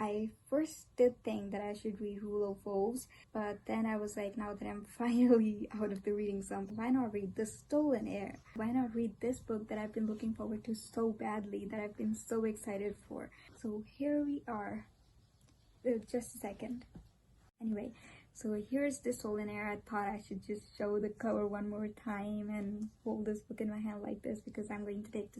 I first did think that I should read Rule of Wolves, but then I was like, now that I'm finally out of the reading slump, why not read The Stolen Heir? Why not read this book that I've been looking forward to so badly, that I've been so excited for? So here we are. Just a second. Anyway, so here's The Stolen Heir. I thought I should just show the cover one more time and hold this book in my hand like this, because I'm going to take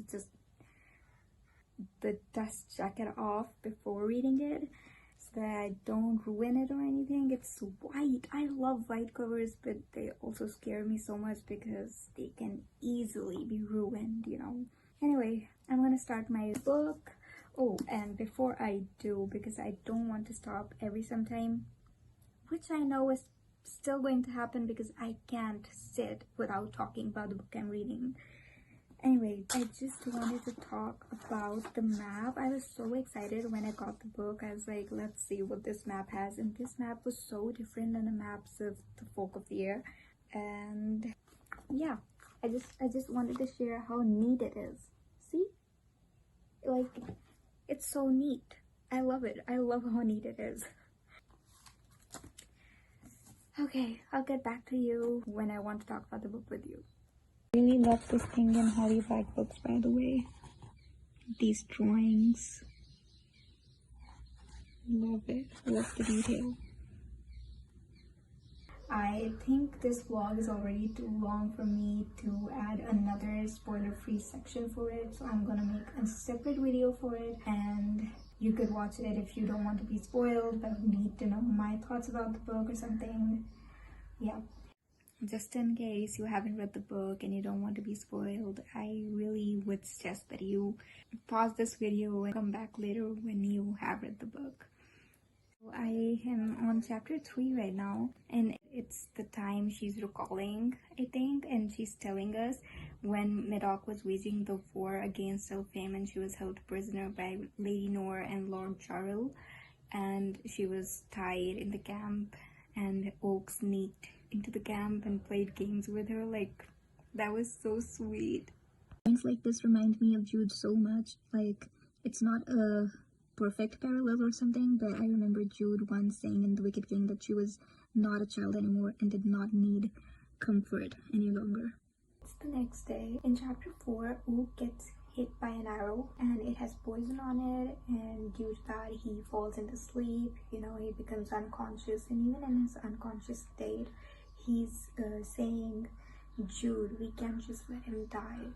the dust jacket off before reading it so that I don't ruin it or anything. It's white. I love white covers, but they also scare me so much because they can easily be ruined, you know. Anyway, I'm gonna start my book. Oh, and before I do, because I don't want to stop every sometime, which I know is still going to happen because I can't sit without talking about the book I'm reading. Anyway, I just wanted to talk about the map. I was so excited when I got the book. I was like, let's see what this map has. And this map was so different than the maps of the Folk of the Air. And yeah, I just wanted to share how neat it is. See? Like, it's so neat. I love it. I love how neat it is. Okay, I'll get back to you when I want to talk about the book with you. I really love this thing in Holly Black books, by the way. These drawings. Love it. Love the detail. I think this vlog is already too long for me to add another spoiler-free section for it, so I'm gonna make a separate video for it, and you could watch it if you don't want to be spoiled but need to know my thoughts about the book or something. Yeah. Just in case you haven't read the book and you don't want to be spoiled, I really would suggest that you pause this video and come back later when you have read the book. I am on chapter 3 right now, and it's the time she's recalling, I think, and she's telling us when Medoc was waging the war against Elfame and she was held prisoner by Lady Nor and Lord Jarl, and she was tied in the camp, and Oak sneaked into the camp and played games with her. Like, that was so sweet. Things like this remind me of Jude so much. Like, it's not a perfect parallel or something, but I remember Jude once saying in The Wicked King that she was not a child anymore and did not need comfort any longer. It's the next day. In chapter 4, Oak gets hit by an arrow and it has poison on it, and due to that he falls into sleep. You know, he becomes unconscious, and even in his unconscious state he's saying, Jude, we can't just let him die.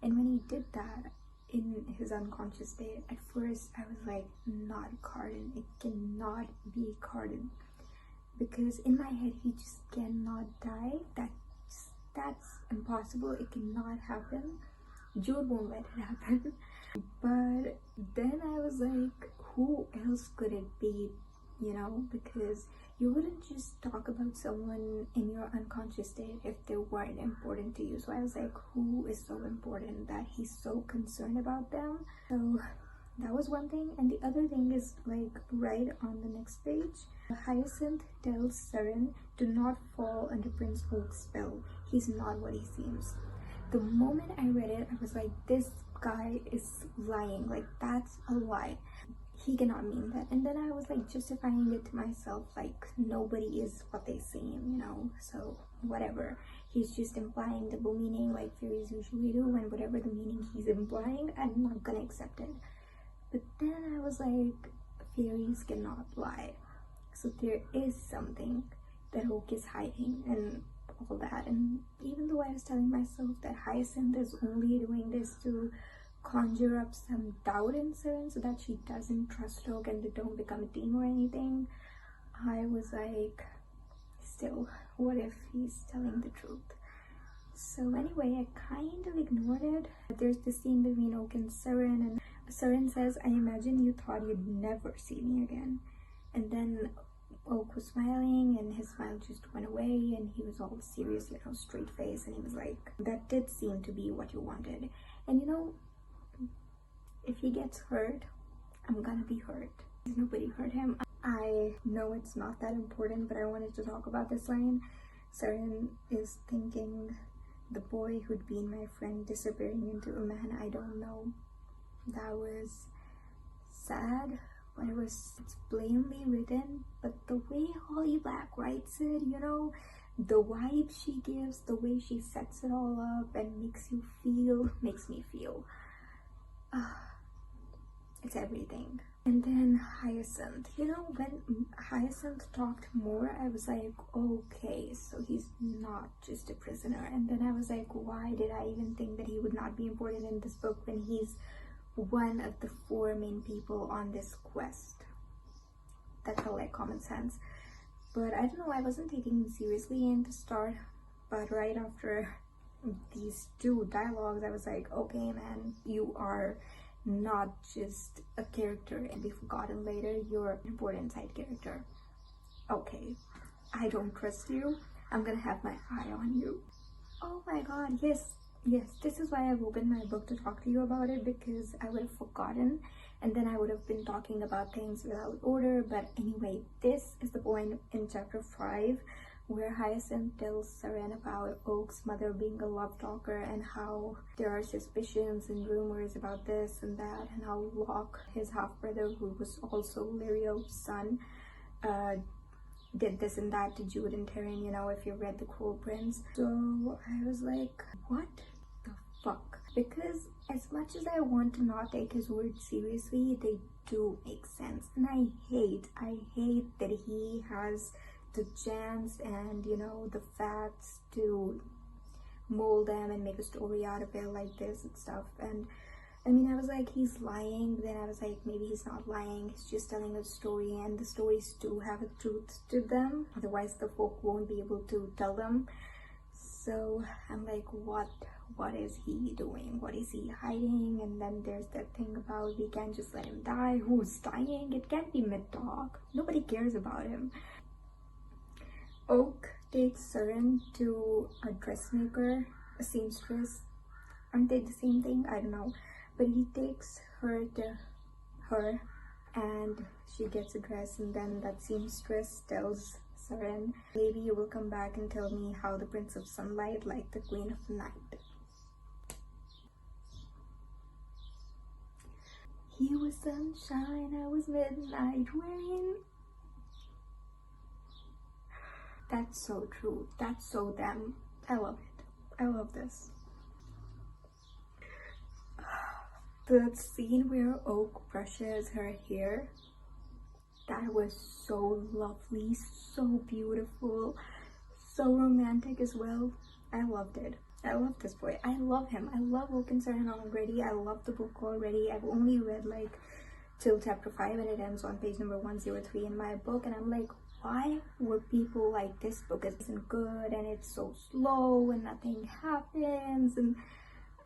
And when he did that in his unconscious state, at first I was like, not Cardan, it cannot be Cardan, because in my head he just cannot die. That's impossible. It cannot happen. Jude won't let it happen. But then I was like, who else could it be? You know, because you wouldn't just talk about someone in your unconscious state if they weren't important to you. So I was like, who is so important that he's so concerned about them? So that was one thing. And the other thing is, like, right on the next page, Hyacinth tells 𝐒𝐸𝑟𝑒𝑛 to not fall under Prince Oak's spell. He's not what he seems. The moment I read it, I was like, this guy is lying. Like, that's a lie. He cannot mean that. And then I was like justifying it to myself, like, nobody is what they seem, you know, so whatever. He's just implying double meaning like fairies usually do, and whatever the meaning he's implying, I'm not gonna accept it. But then I was like, fairies cannot lie, so there is something that Oak is hiding and all that. And even though I was telling myself that Hyacinth is only doing this to conjure up some doubt in 𝐒𝐸𝑟𝑒𝑛 so that she doesn't trust Oak and they don't become a team or anything, I was like, still, what if he's telling the truth? So anyway, I kind of ignored it. There's this scene between Oak and 𝐒𝐸𝑟𝑒𝑛, and 𝐒𝐸𝑟𝑒𝑛 says, I imagine you thought you'd never see me again. And then Oak was smiling and his smile just went away and he was all serious, you know, straight face, and he was like, that did seem to be what you wanted. And you know, if he gets hurt, I'm gonna be hurt. Nobody hurt him. I know it's not that important, but I wanted to talk about this line. 𝐒𝐸𝑟𝑒𝑛 is thinking, the boy who'd been my friend disappearing into a man I don't know. That was sad, but it's plainly written. But the way Holly Black writes it, you know, the vibe she gives, the way she sets it all up and makes me feel. It's everything. And then Hyacinth, you know, when Hyacinth talked more, I was like, okay, so he's not just a prisoner. And then I was like, why did I even think that he would not be important in this book when he's one of the 4 main people on this quest? That felt like common sense. But I don't know, I wasn't taking him seriously in the start, but right after these 2 dialogues, I was like, okay man, you are not just a character and be forgotten later, you're an important side character. Okay, I don't trust you. I'm gonna have my eye on you. Oh my god, yes, this is why I've opened my book to talk to you about it, because I would have forgotten and then I would have been talking about things without order. But anyway, this is the point in chapter 5 where Hyacinth tells 𝐒𝐤ren about Oak's mother being a love talker and how there are suspicions and rumors about this and that, and how Locke, his half-brother, who was also Lirio's son, did this and that to Jude and Taryn, you know, if you read The Cruel Prince. So I was like, what the fuck? Because as much as I want to not take his words seriously, they do make sense. And I hate that he has the chance and, you know, the facts to mold them and make a story out of it like this and stuff. And I mean, I was like, he's lying, but then I was like, maybe he's not lying, he's just telling a story, and the stories do have a truth to them, otherwise the folk won't be able to tell them. So I'm like, what is he doing? What is he hiding? And then there's that thing about we can't just let him die. Who's dying? It can't be mid-talk. Nobody cares about him. Oak takes 𝐒𝐤ren to a dressmaker, a seamstress. Aren't they the same thing? I don't know. But he takes her to her and she gets a dress, and then that seamstress tells 𝐒𝐤ren, maybe you will come back and tell me how the Prince of Sunlight liked the Queen of Night. He was sunshine, I was midnight wearing. That's so true. That's so them. I love it. I love this. The scene where Oak brushes her hair, that was so lovely, so beautiful, so romantic as well. I loved it. I love this boy. I love him. I love Oak and 𝐒𝐤ren already. I love the book already. I've only read like till chapter 5 and it ends on page number 103 in my book, and I'm like, why were people like, this book isn't good and it's so slow and nothing happens? And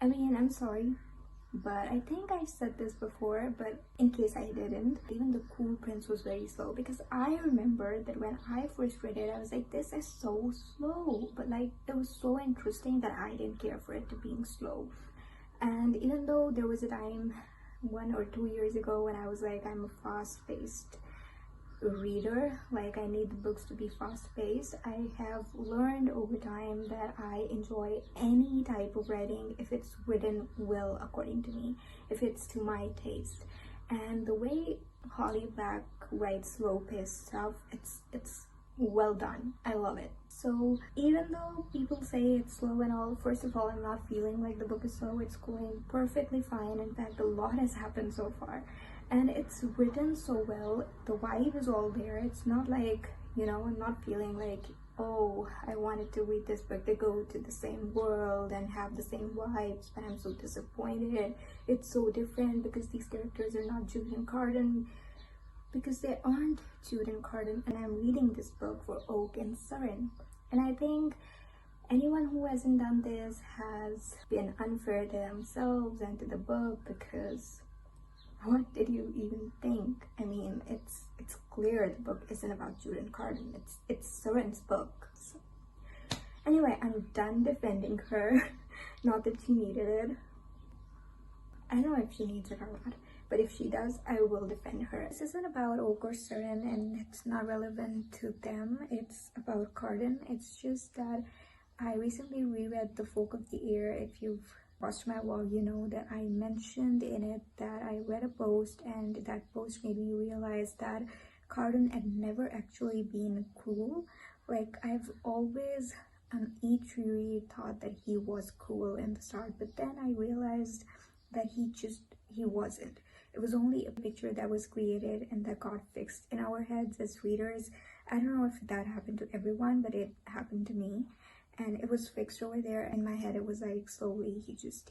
I mean, I'm sorry, but I think I said this before, but in case I didn't, even The Cruel Prince was very slow, because I remember that when I first read it, I was like, this is so slow, but like it was so interesting that I didn't care for it to being slow. And even though there was a time 1 or 2 years ago when I was like, I'm a fast-paced reader, like I need the books to be fast-paced, I have learned over time that I enjoy any type of writing if it's written well, according to me, if it's to my taste. And the way Holly Black writes slow-paced stuff, it's well done. I love it. So even though people say it's slow and all, first of all, I'm not feeling like the book is slow. It's going perfectly fine. In fact, a lot has happened so far. And it's written so well, the vibe is all there. It's not like, you know, I'm not feeling like, oh, I wanted to read this book to go to the same world and have the same vibes, but I'm so disappointed. It's so different because these characters are not Jude and Cardan, because they aren't Jude and Cardan, and I'm reading this book for Oak and 𝐒𝐤ren. And I think anyone who hasn't done this has been unfair to themselves and to the book, because what did you even think? I mean, it's clear the book isn't about Jude and Cardan. It's 𝐒𝐤ren's book. So, anyway, I'm done defending her. Not that she needed it. I don't know if she needs it or not, but if she does, I will defend her. This isn't about Oak or 𝐒𝐤ren, and it's not relevant to them. It's about Cardan. It's just that I recently reread The Folk of the Air. If you've watched my vlog, you know that I mentioned in it that I read a post, and that post made me realize that Cardan had never actually been cruel. Like, I've always on each reread thought that he was cruel in the start, but then I realized that he wasn't. It was only a picture that was created and that got fixed in our heads as readers. I don't know if that happened to everyone, but it happened to me, and it was fixed over there in my head. It was like slowly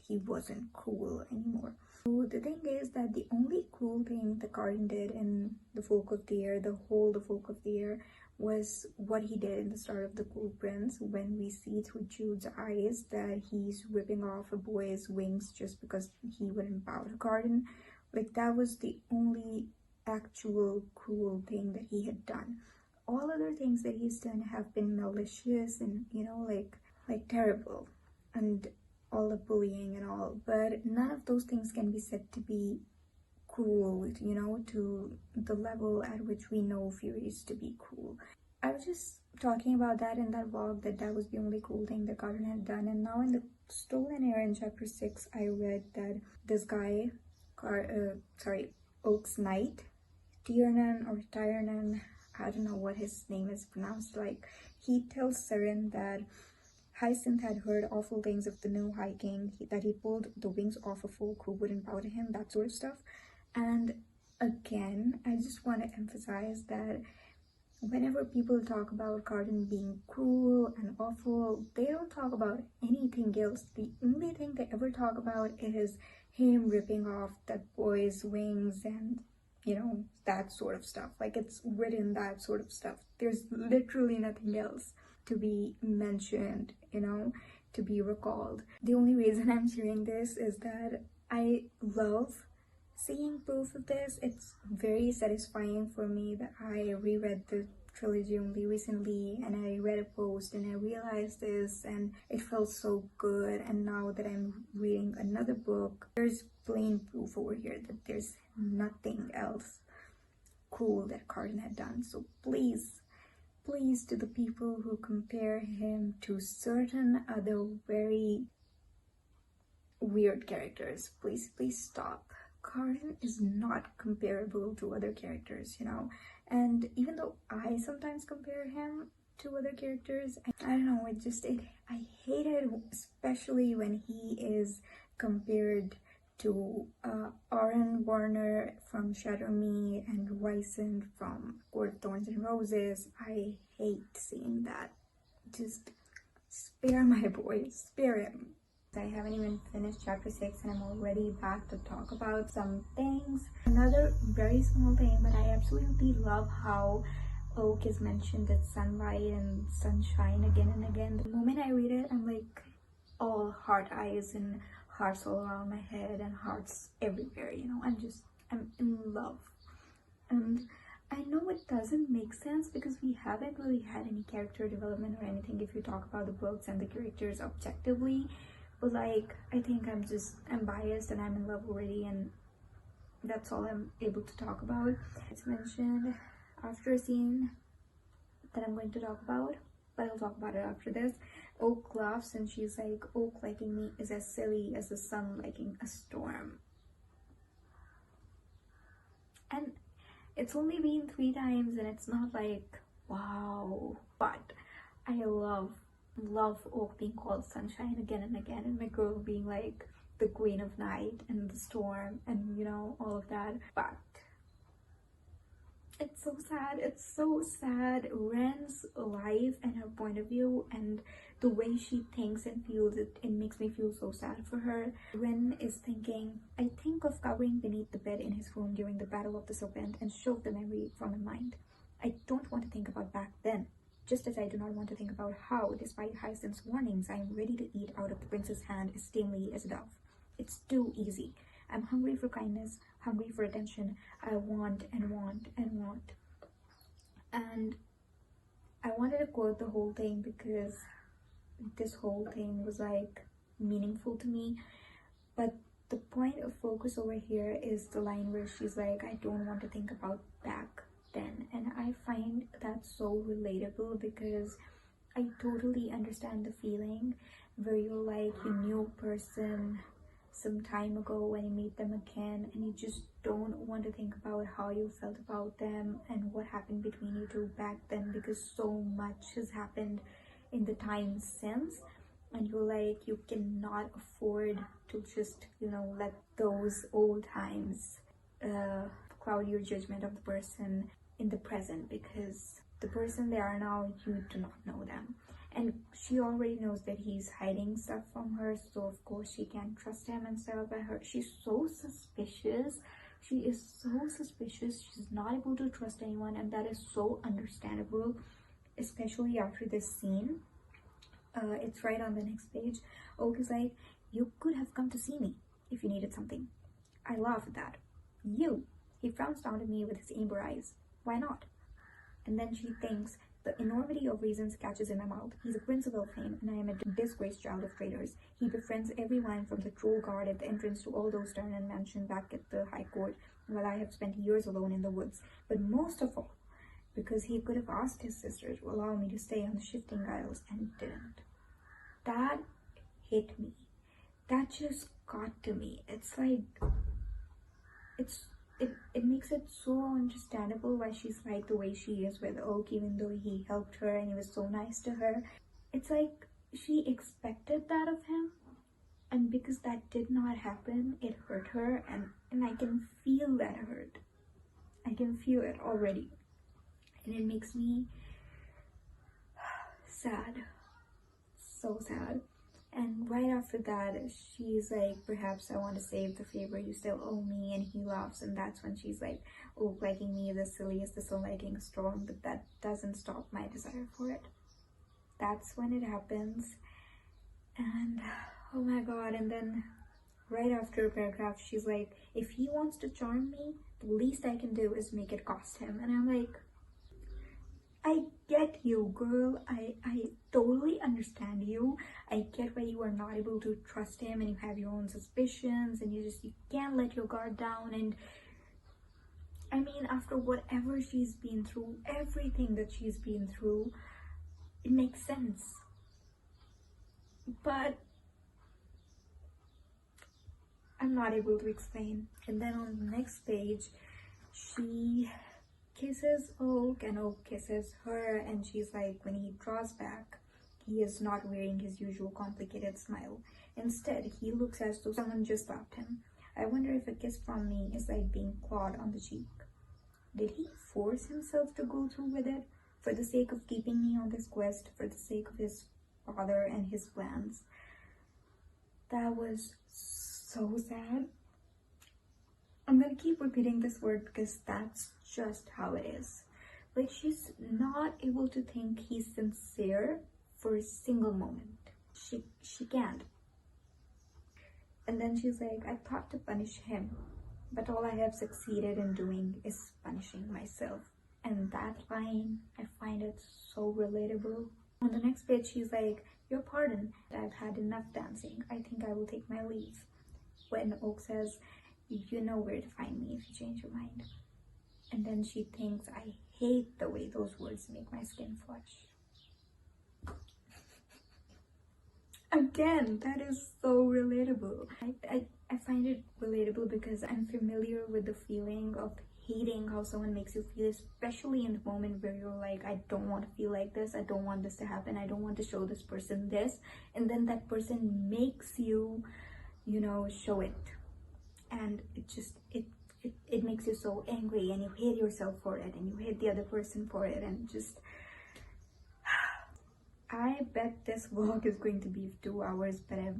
he wasn't cruel anymore. So the thing is that the only cruel thing that Cardan did in the Folk of the Year, the Folk of the Year, was what he did in the start of The Cruel Prince, when we see through Jude's eyes that he's ripping off a boy's wings just because he wouldn't bow to Cardan. Like, that was the only actual cruel thing that he had done. All other things that he's done have been malicious and, you know, like terrible, and all the bullying and all, but none of those things can be said to be cruel, you know, to the level at which we know Furies to be cruel. I was just talking about that in that vlog, that was the only cool thing that Cardan had done. And now in the Stolen Heir in chapter 6, I read that this guy, Oak's knight, Tiernan or Tiernan, I don't know what his name is pronounced like, he tells 𝐒𝐤ren that Hyacinth had heard awful things of the new High King, that he pulled the wings off of folk who wouldn't bow to him, that sort of stuff. And again, I just want to emphasize that whenever people talk about Cardan being cruel and awful, they don't talk about anything else. The only thing they ever talk about is him ripping off that boy's wings and, you know, that sort of stuff. Like, it's written, that sort of stuff. There's literally nothing else to be mentioned, you know, to be recalled. The only reason I'm sharing this is that I love seeing proof of this. It's very satisfying for me that I reread the trilogy only recently, and I read a post and I realized this, and it felt so good. And now that I'm reading another book, there's plain proof over here that there's nothing else cool that Cardan had done. So please, to the people who compare him to certain other very weird characters, please stop. Cardan is not comparable to other characters, you know. And even though I sometimes compare him to other characters, I don't know, I hate it, especially when he is compared to Aaron Warner from Shadowme and Rysand from Court of Thorns and Roses. I hate seeing that. Just spare my boy, spare him. I haven't even finished chapter 6 and I'm already back to talk about some things. Another very small thing, but I absolutely love how Oak is mentioned as sunlight and sunshine again and again. The moment I read it, I'm like all heart eyes and hearts all around my head and hearts everywhere, you know. I'm in love. And I know it doesn't make sense because we haven't really had any character development or anything if you talk about the books and the characters objectively. But like, I think I'm biased and I'm in love already, and that's all I'm able to talk about. It's mentioned after a scene that I'm going to talk about, but I'll talk about it after this. Oak laughs and she's like, Oak liking me is as silly as the sun liking a storm. And it's only been 3 times and it's not like, wow. But I love Oak being called sunshine again and again, and my girl being like the queen of night and the storm and, you know, all of that. But it's so sad. Ren's life and her point of view and the way she thinks and feels, it makes me feel so sad for her. Ren is thinking, I think of cowering beneath the bed in his room during the Battle of the Serpent and shove the memory from my mind. I don't want to think about back then. Just as I do not want to think about how, despite Hyacinth's warnings, I am ready to eat out of the prince's hand as tamely as a dove. It's too easy. I'm hungry for kindness, hungry for attention. I want and want and want. And I wanted to quote the whole thing because this whole thing was like meaningful to me. But the point of focus over here is the line where she's like, I don't want to think about back then. And I find that so relatable because I totally understand the feeling. where you're like, you knew a person some time ago when you meet them again, and you just don't want to think about how you felt about them and what happened between you two back then, because so much has happened in the time since, and you're like, you cannot afford to just, you know, let those old times cloud your judgment of the person in the present, because the person they are now, you do not know them. And she already knows that he's hiding stuff from her, so of course she can't trust him and stuff. She's so suspicious. She is so suspicious. She's not able to trust anyone, and that is so understandable, especially after this scene. It's right on the next page. Oak is like, you could have come to see me if you needed something. I laugh at that. You. He frowns down at me with his amber eyes. Why not? And then she thinks, the enormity of reasons catches in my mouth. He's a principal of fame, and I am a disgraced child of traitors. He befriends everyone from the troll guard at the entrance to all those Cardan mansion back at the high court, while I have spent years alone in the woods. But most of all, because he could have asked his sister to allow me to stay on the shifting isles and didn't. That hit me. That just got to me. It's like, it makes it so understandable why she's like the way she is with Oak, even though he helped her and he was so nice to her. It's like she expected that of him, and because that did not happen, it hurt her, and I can feel that hurt. I can feel it already, and it makes me sad, so sad. And right after that, she's like, perhaps I want to save the favor you still owe me, and he laughs, and that's when she's like, oh, liking me the silliest, the soul liking storm, but that doesn't stop my desire for it. That's when it happens, and oh my god. And then right after a paragraph, she's like, if he wants to charm me, the least I can do is make it cost him. And I'm like, I get you, girl. I totally understand you. I get why you are not able to trust him, and you have your own suspicions, and you can't let your guard down. And I mean, after whatever she's been through, everything that she's been through, it makes sense. But I'm not able to explain. And then on the next page, she kisses Oak, and Oak kisses her, and she's like, when he draws back, he is not wearing his usual complicated smile. Instead, he looks as though someone just slapped him. I wonder if a kiss from me is like being clawed on the cheek. Did he force himself to go through with it for the sake of keeping me on this quest, for the sake of his father and his plans? That was so sad. I'm gonna keep repeating this word because that's just how it is. Like, she's not able to think he's sincere for a single moment. She can't. And then she's like, I thought to punish him, but all I have succeeded in doing is punishing myself. And that line, I find it so relatable. On the next page, she's like, your pardon, I've had enough dancing. I think I will take my leave. When Oak says, you know where to find me if you change your mind. And then she thinks, I hate the way those words make my skin flush. Again, that is so relatable. I find it relatable because I'm familiar with the feeling of hating how someone makes you feel, especially in the moment where you're like, I don't want to feel like this, I don't want this to happen, I don't want to show this person this, and then that person makes you, you know, show it. And it makes you so angry, and you hate yourself for it, and you hate the other person for it, and just I bet this vlog is going to be 2 hours, but I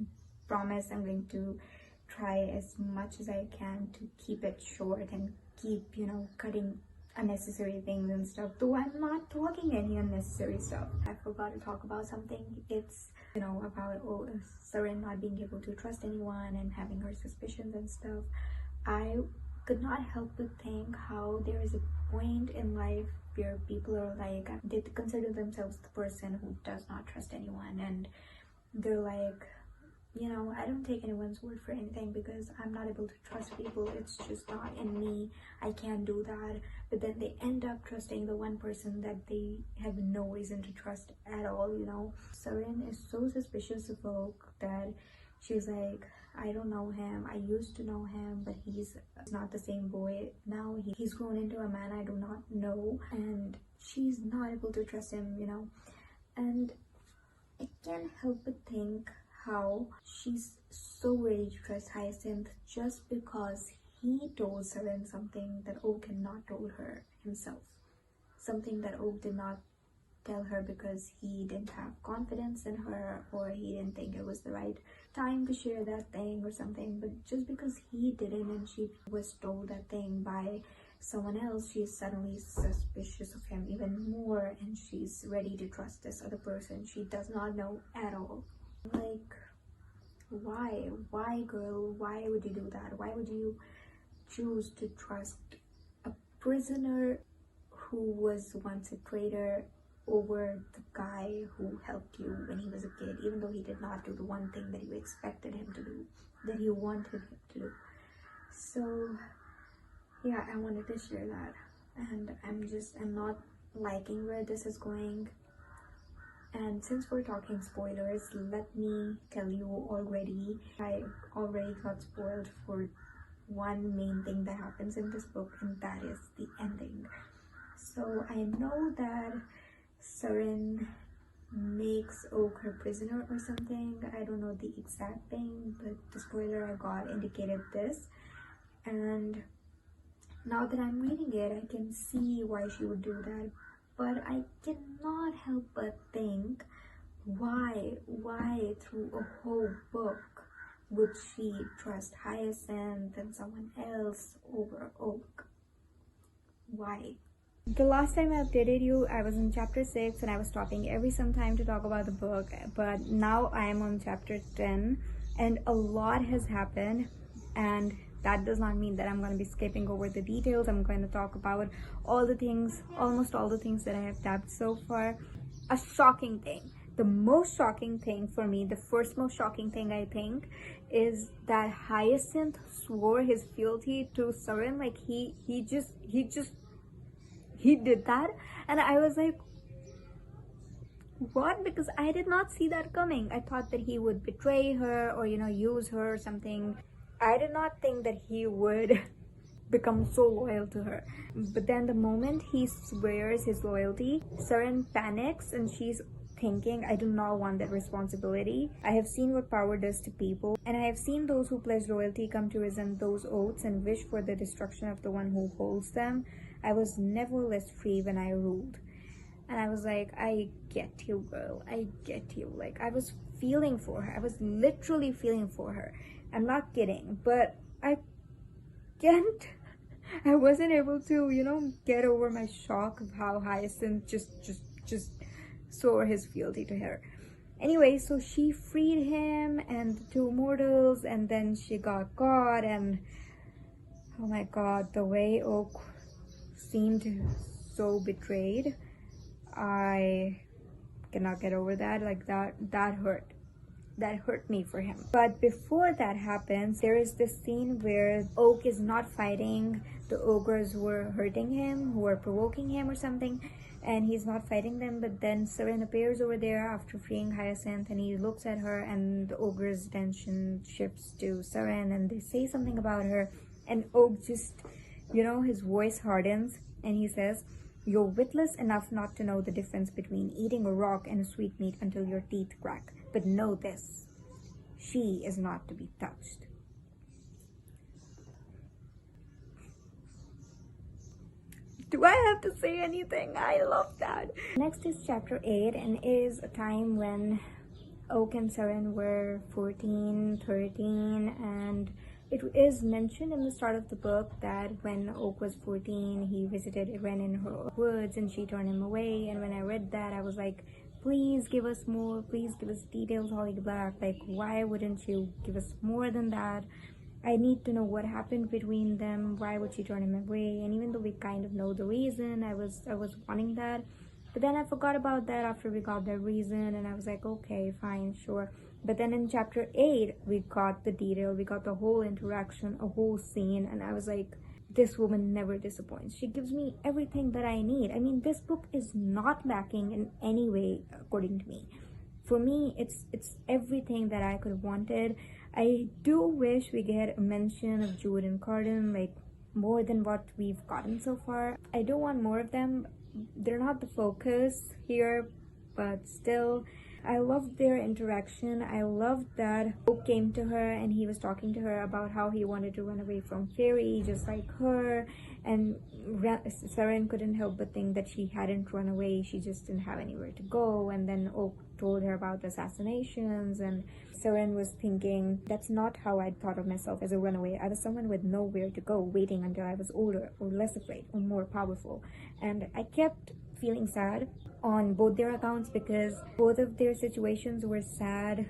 promise I'm going to try as much as I can to keep it short and keep, you know, cutting unnecessary things and stuff, though I'm not talking any unnecessary stuff. I forgot to talk about something. It's, you know, about 𝐒𝐨𝐼𝐚 not being able to trust anyone and having her suspicions and stuff. I could not help but think how there is a point in life where people are like, they consider themselves the person who does not trust anyone, and they're like, you know, I don't take anyone's word for anything because I'm not able to trust people. It's just not in me. I can't do that. But then they end up trusting the one person that they have no reason to trust at all, you know. 𝐒𝐸𝐚 is so suspicious of Oak that she's like, I don't know him. I used to know him, but he's not the same boy now. He's grown into a man I do not know, and she's not able to trust him, you know. And I can't help but think how she's so ready to trust Hyacinth just because he told 𝐒𝐸𝐚 something that Oak had not told her himself. Something that Oak did not tell her because he didn't have confidence in her, or he didn't think it was the right time to share that thing or something. But just because he didn't and she was told that thing by someone else, she's suddenly suspicious of him even more, and she's ready to trust this other person she does not know at all. Like, why girl, why would you do that? Why would you choose to trust a prisoner who was once a traitor over the guy who helped you when he was a kid, even though he did not do the one thing that you expected him to do, that you wanted him to do? So yeah, I wanted to share that, and I'm not liking where this is going. And since we're talking spoilers, let me tell you already, I already got spoiled for one main thing that happens in this book, and that is the ending. So I know that 𝐒𝐸𝐚 makes Oak her prisoner or something. I don't know the exact thing, but the spoiler I got indicated this. And now that I'm reading it, I can see why she would do that. But I cannot help but think, why through a whole book would she trust Hyacinth and someone else over Oak? Why? The last time I updated you, I was in chapter 6 and I was stopping every sometime to talk about the book, but now I am on chapter 10 and a lot has happened, and that does not mean that I'm going to be skipping over the details. I'm going to talk about all the things, almost all the things that I have tapped so far. A shocking thing, the most shocking thing for me, the first most shocking thing I think, is that Hyacinth swore his fealty to 𝐒𝐸𝐚. Like he did that, and I was like, what? Because I did not see that coming. I thought that he would betray her or, you know, use her or something. I did not think that he would become so loyal to her. But then the moment he swears his loyalty, 𝐒𝐸𝐚 panics and she's thinking, I do not want that responsibility. I have seen what power does to people, and I have seen those who pledge loyalty come to resent those oaths and wish for the destruction of the one who holds them. I was nevertheless free when I ruled. And I was like, I get you, girl. I get you. Like, I was feeling for her. I was literally feeling for her. I'm not kidding, but I wasn't able to, you know, get over my shock of how Hyacinth just swore his fealty to her. Anyway, so she freed him and the two mortals, and then she got caught, and oh my god, the way Oak seemed so betrayed, I cannot get over that. Like, that hurt me for him. But before that happens, there is this scene where Oak is not fighting the ogres who were hurting him, who were provoking him or something, and he's not fighting them. But then 𝐒𝐸𝐚 appears over there after freeing Hyacinth, and he looks at her, and the ogre's attention shifts to 𝐒𝐸𝐚, and they say something about her, and Oak just, you know, his voice hardens and he says, "You're witless enough not to know the difference between eating a rock and a sweetmeat until your teeth crack. But know this, she is not to be touched." Do I have to say anything? I love that. Next is chapter 8, and is a time when Oak and 𝐒𝐸𝐚 were 14, 13, and it is mentioned in the start of the book that when Oak was 14, he visited Ren in her woods and she turned him away. And when I read that, I was like, please give us more, please give us details, Holly Black. Like, why wouldn't you give us more than that? I need to know what happened between them. Why would she turn him away? And even though we kind of know the reason, I was wanting that. But then I forgot about that after we got the reason, and I was like, okay, fine, sure. But then in chapter 8, we got the detail, we got the whole interaction, a whole scene, and I was like, this woman never disappoints. She gives me everything that I need. I mean, this book is not lacking in any way, according to me. For me, it's everything that I could have wanted. I do wish we get a mention of Jude and Cardan, like more than what we've gotten so far. I do want more of them. They're not the focus here, but still, I loved their interaction. I loved that Oak came to her and he was talking to her about how he wanted to run away from Faerie just like her, and 𝐒𝐤𝐚 couldn't help but think that she hadn't run away, she just didn't have anywhere to go. And then Oak told her about the assassinations, and 𝐒𝐤𝐚 was thinking, that's not how I thought of myself as a runaway. I was someone with nowhere to go, waiting until I was older or less afraid or more powerful. And I kept feeling sad on both their accounts because both of their situations were sad,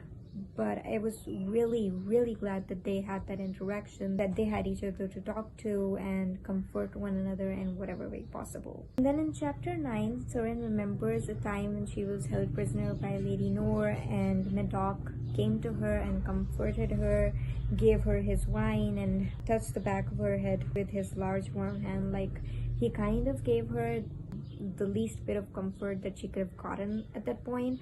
but I was really glad that they had that interaction, that they had each other to talk to and comfort one another in whatever way possible. And then in chapter 9, 𝐒𝐤𝐚 remembers a time when she was held prisoner by Lady Noor, and 𝐒𝐿ac came to her and comforted her, gave her his wine, and touched the back of her head with his large warm hand. Like, he kind of gave her the least bit of comfort that she could have gotten at that point.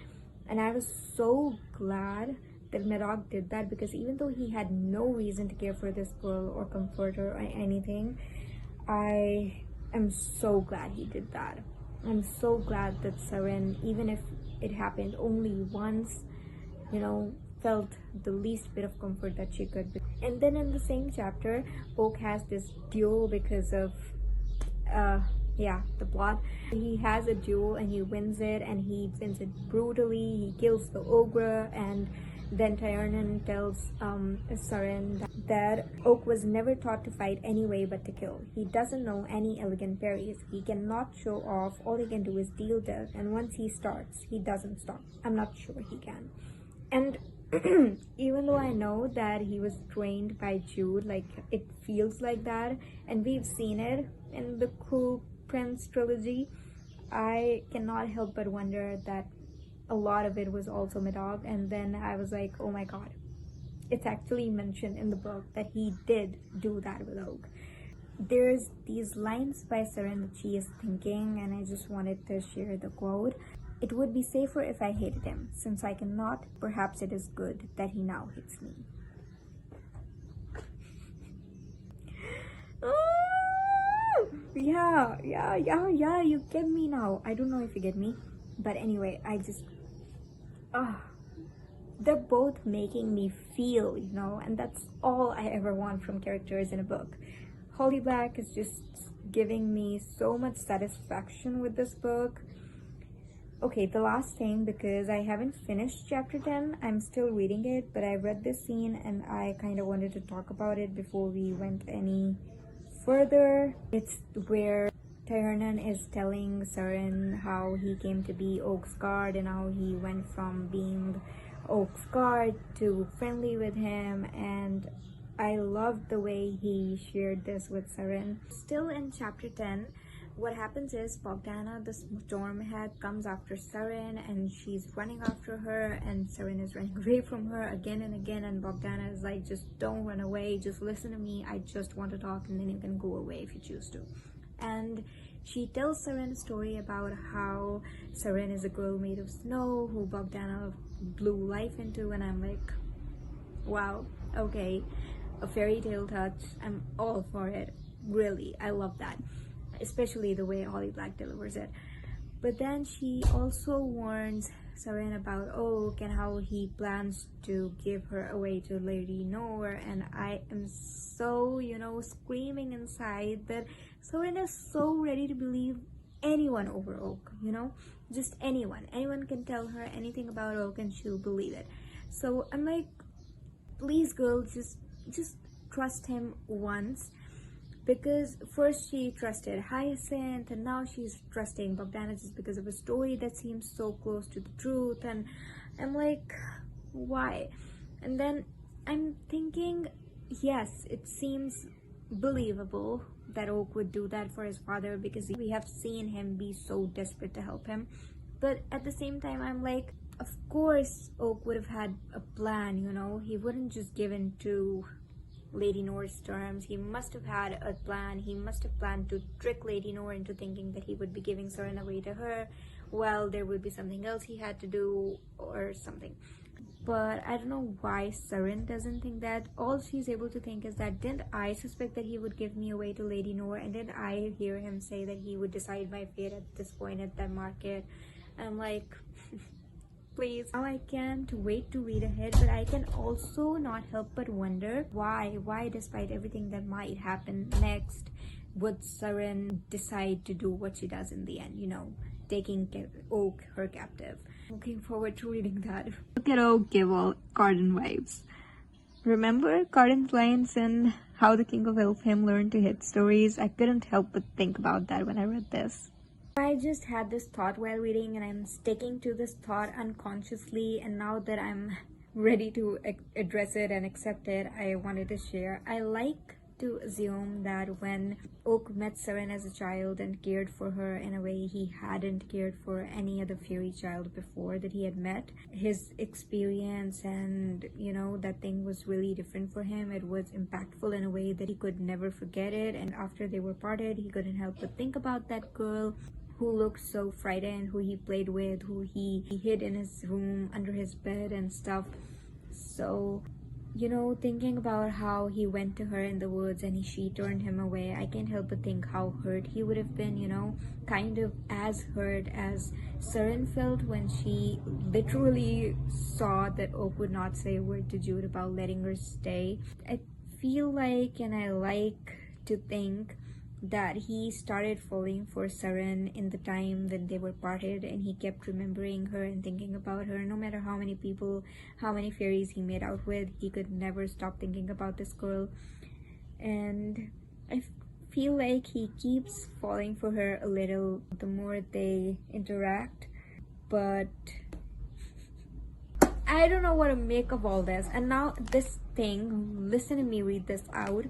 And I was so glad that 𝐒𝐿ac did that, because even though he had no reason to care for this girl or comfort her or anything, I am so glad he did that. I'm so glad that 𝐒𝐤𝐚, even if it happened only once, you know, felt the least bit of comfort that she could. And then in the same chapter, Oak has this duel because of the plot. He has a duel and he wins it, and he wins it brutally. He kills the ogre, and then Tiernan tells 𝐒𝐤𝐚 that Oak was never taught to fight anyway but to kill. He doesn't know any elegant parries. He cannot show off. All he can do is deal death, and once he starts, he doesn't stop. I'm not sure he can. And even though I know that he was trained by Jude, like, it feels like that, and we've seen it in the Cruel Prince trilogy, I cannot help but wonder that a lot of it was also 𝐒𝐿ac. And then I was like, oh my god, it's actually mentioned in the book that he did do that with Oak. There's these lines by 𝐒𝐤𝐚 that she is thinking, and I just wanted to share the quote. It would be safer if I hated him. Since I cannot, perhaps it is good that he now hates me. Yeah, you get me now. I don't know if you get me, but anyway, I just they're both making me feel, you know, and that's all I ever want from characters in a book. Holly Black is just giving me so much satisfaction with this book. Okay, the last thing, because I haven't finished chapter 10, I'm still reading it, but I read this scene and I kind of wanted to talk about it before we went any further. It's where Tiernan is telling 𝐒𝐤𝐚 how he came to be Oak's guard and how he went from being Oak's guard to friendly with him, and I loved the way he shared this with 𝐒𝐤𝐚. Still in chapter 10, what happens is Bogdana, the Stormhead, comes after 𝐒𝐤𝐚, and she's running after her, and 𝐒𝐤𝐚 is running away from her again and again, and Bogdana is like, just don't run away, just listen to me, I just want to talk, and then you can go away if you choose to. And she tells 𝐒𝐤𝐚 a story about how 𝐒𝐤𝐚 is a girl made of snow who Bogdana blew life into, and I'm like, wow, okay, a fairy tale touch, I'm all for it. Really, I love that, especially the way Holly Black delivers it. But then she also warns 𝐒𝐤𝐚 about Oak and how he plans to give her away to Lady Noor, and I am so, you know, screaming inside that 𝐒𝐤𝐚 is so ready to believe anyone over Oak, you know, just anyone can tell her anything about Oak and she'll believe it. So I'm like, please girl, just trust him once. Because first she trusted Hyacinth, and now she's trusting Bogdana just because of a story that seems so close to the truth, and I'm like, why? And then I'm thinking, yes, it seems believable that Oak would do that for his father, because we have seen him be so desperate to help him. But at the same time, I'm like, of course Oak would have had a plan, you know. He wouldn't just give in to Lady Nore's terms. He must have had a plan. He must have planned to trick Lady Nore into thinking that he would be giving 𝐒𝐸𝐿 away to her. Well, there would be something else he had to do or something. But I don't know why 𝐒𝐸𝐿 doesn't think that. All she's able to think is that, didn't I suspect that he would give me away to Lady Nore? And didn't I hear him say that he would decide my fate at this point at that market? I'm like, please. Now I can't wait to read ahead, but I can also not help but wonder why despite everything that might happen next, would 𝐒𝐸𝐿 decide to do what she does in the end, you know, taking Oak her captive. Looking forward to reading that. Look at Oak give all Cardan vibes. Remember Cardan's lines in How the King of Elfham Learned to Hit stories? I couldn't help but think about that when I read this. I just had this thought while reading, and I'm sticking to this thought unconsciously, and now that I'm ready to address it and accept it, I wanted to share. I like to assume that when Oak met 𝐒𝐸𝐿 as a child and cared for her in a way he hadn't cared for any other fairy child before that he had met, his experience and, you know, that thing was really different for him. It was impactful in a way that he could never forget it, and after they were parted, he couldn't help but think about that girl who looked so frightened, who he played with, who he hid in his room under his bed and stuff. So, you know, thinking about how he went to her in the woods and she turned him away, I can't help but think how hurt he would have been, you know, kind of as hurt as 𝐒𝐸𝐿 felt when she literally saw that Oak would not say a word to Jude about letting her stay. I feel like, and I like to think, that he started falling for 𝐒𝐸𝐿 in the time when they were parted, and he kept remembering her and thinking about her. No matter how many people, how many fairies he made out with, he could never stop thinking about this girl. And I feel like he keeps falling for her a little the more they interact, but I don't know what to make of all this. And now this thing, listen to me read this out.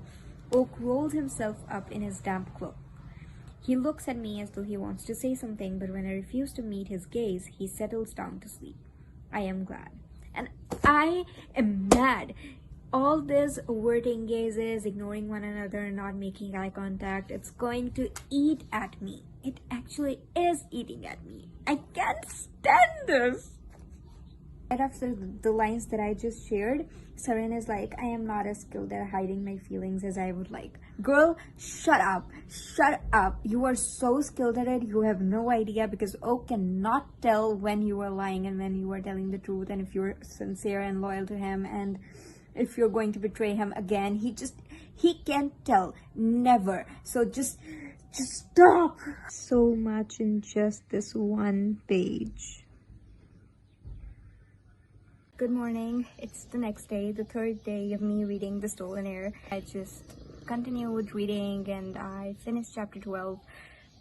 Oak rolled himself up in his damp cloak. He looks at me as though he wants to say something, but when I refuse to meet his gaze, he settles down to sleep. I am glad. And I am mad. All this averting gazes, ignoring one another, not making eye contact, it's going to eat at me. It actually is eating at me. I can't stand this. Right after the lines that I just shared, 𝐒𝐸𝐿 is like, I am not as skilled at hiding my feelings as I would like. Girl, shut up. Shut up. You are so skilled at it, you have no idea, because Oak cannot tell when you are lying and when you are telling the truth, and if you're sincere and loyal to him, and if you're going to betray him again. He can't tell. Never. So just stop. So much in just this one page. Good morning. It's the next day, the third day of me reading The Stolen Heir. I just continued reading and I finished chapter 12.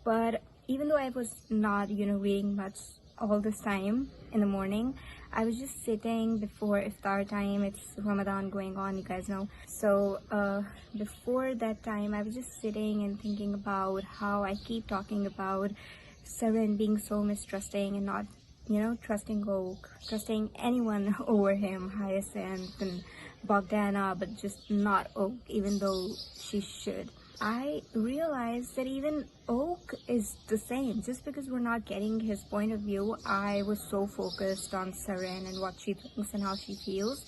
But even though I was not, reading much all this time in the morning, I was just sitting before iftar time. It's Ramadan going on, you guys know. So before that time, I was just sitting and thinking about how I keep talking about 𝐒𝐸𝐿 being so mistrusting and not trusting Oak, trusting anyone over him, Hyacinth and Bogdana, but just not Oak, even though she should. I realized that even Oak is the same. Just because we're not getting his point of view, I was so focused on 𝐒𝐸𝐿 and what she thinks and how she feels.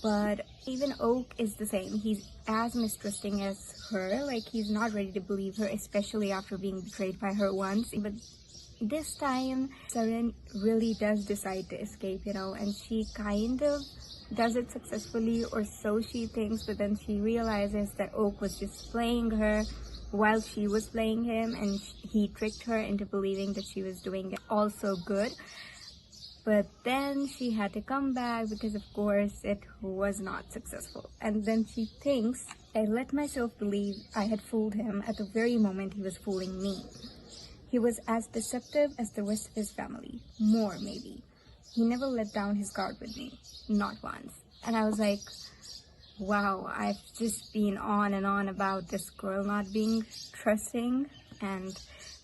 But even Oak is the same. He's as mistrusting as her. Like, he's not ready to believe her, especially after being betrayed by her once. But this time, 𝐒𝐸𝐿 really does decide to escape, and she kind of does it successfully, or so she thinks, but then she realizes that Oak was just playing her while she was playing him, and he tricked her into believing that she was doing it also good. But then she had to come back because, of course, it was not successful. And then she thinks, I let myself believe I had fooled him at the very moment he was fooling me. He was as deceptive as the rest of his family. More, maybe. He never let down his guard with me. Not once. And I was like, wow, I've just been on and on about this girl not being trusting, and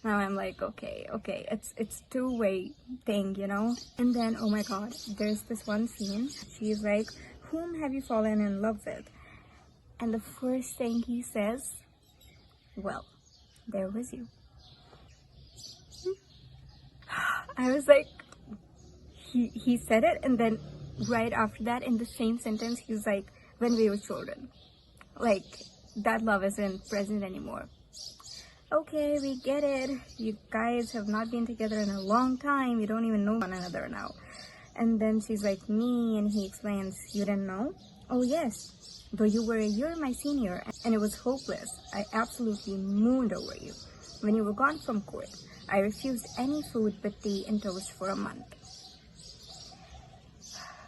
now I'm like, okay, it's two-way thing, you know? And then, oh my god, there's this one scene. She's like, whom have you fallen in love with? And the first thing he says, well, there was you. I was like, he said it, and then right after that, in the same sentence, he's like, when we were children. Like, that love isn't present anymore. Okay, we get it. You guys have not been together in a long time. You don't even know one another now. And then she's like, me, and he explains, you didn't know? Oh yes, though you were a year my senior, and it was hopeless. I absolutely mooned over you. When you were gone from court, I refused any food but tea and toast for a month.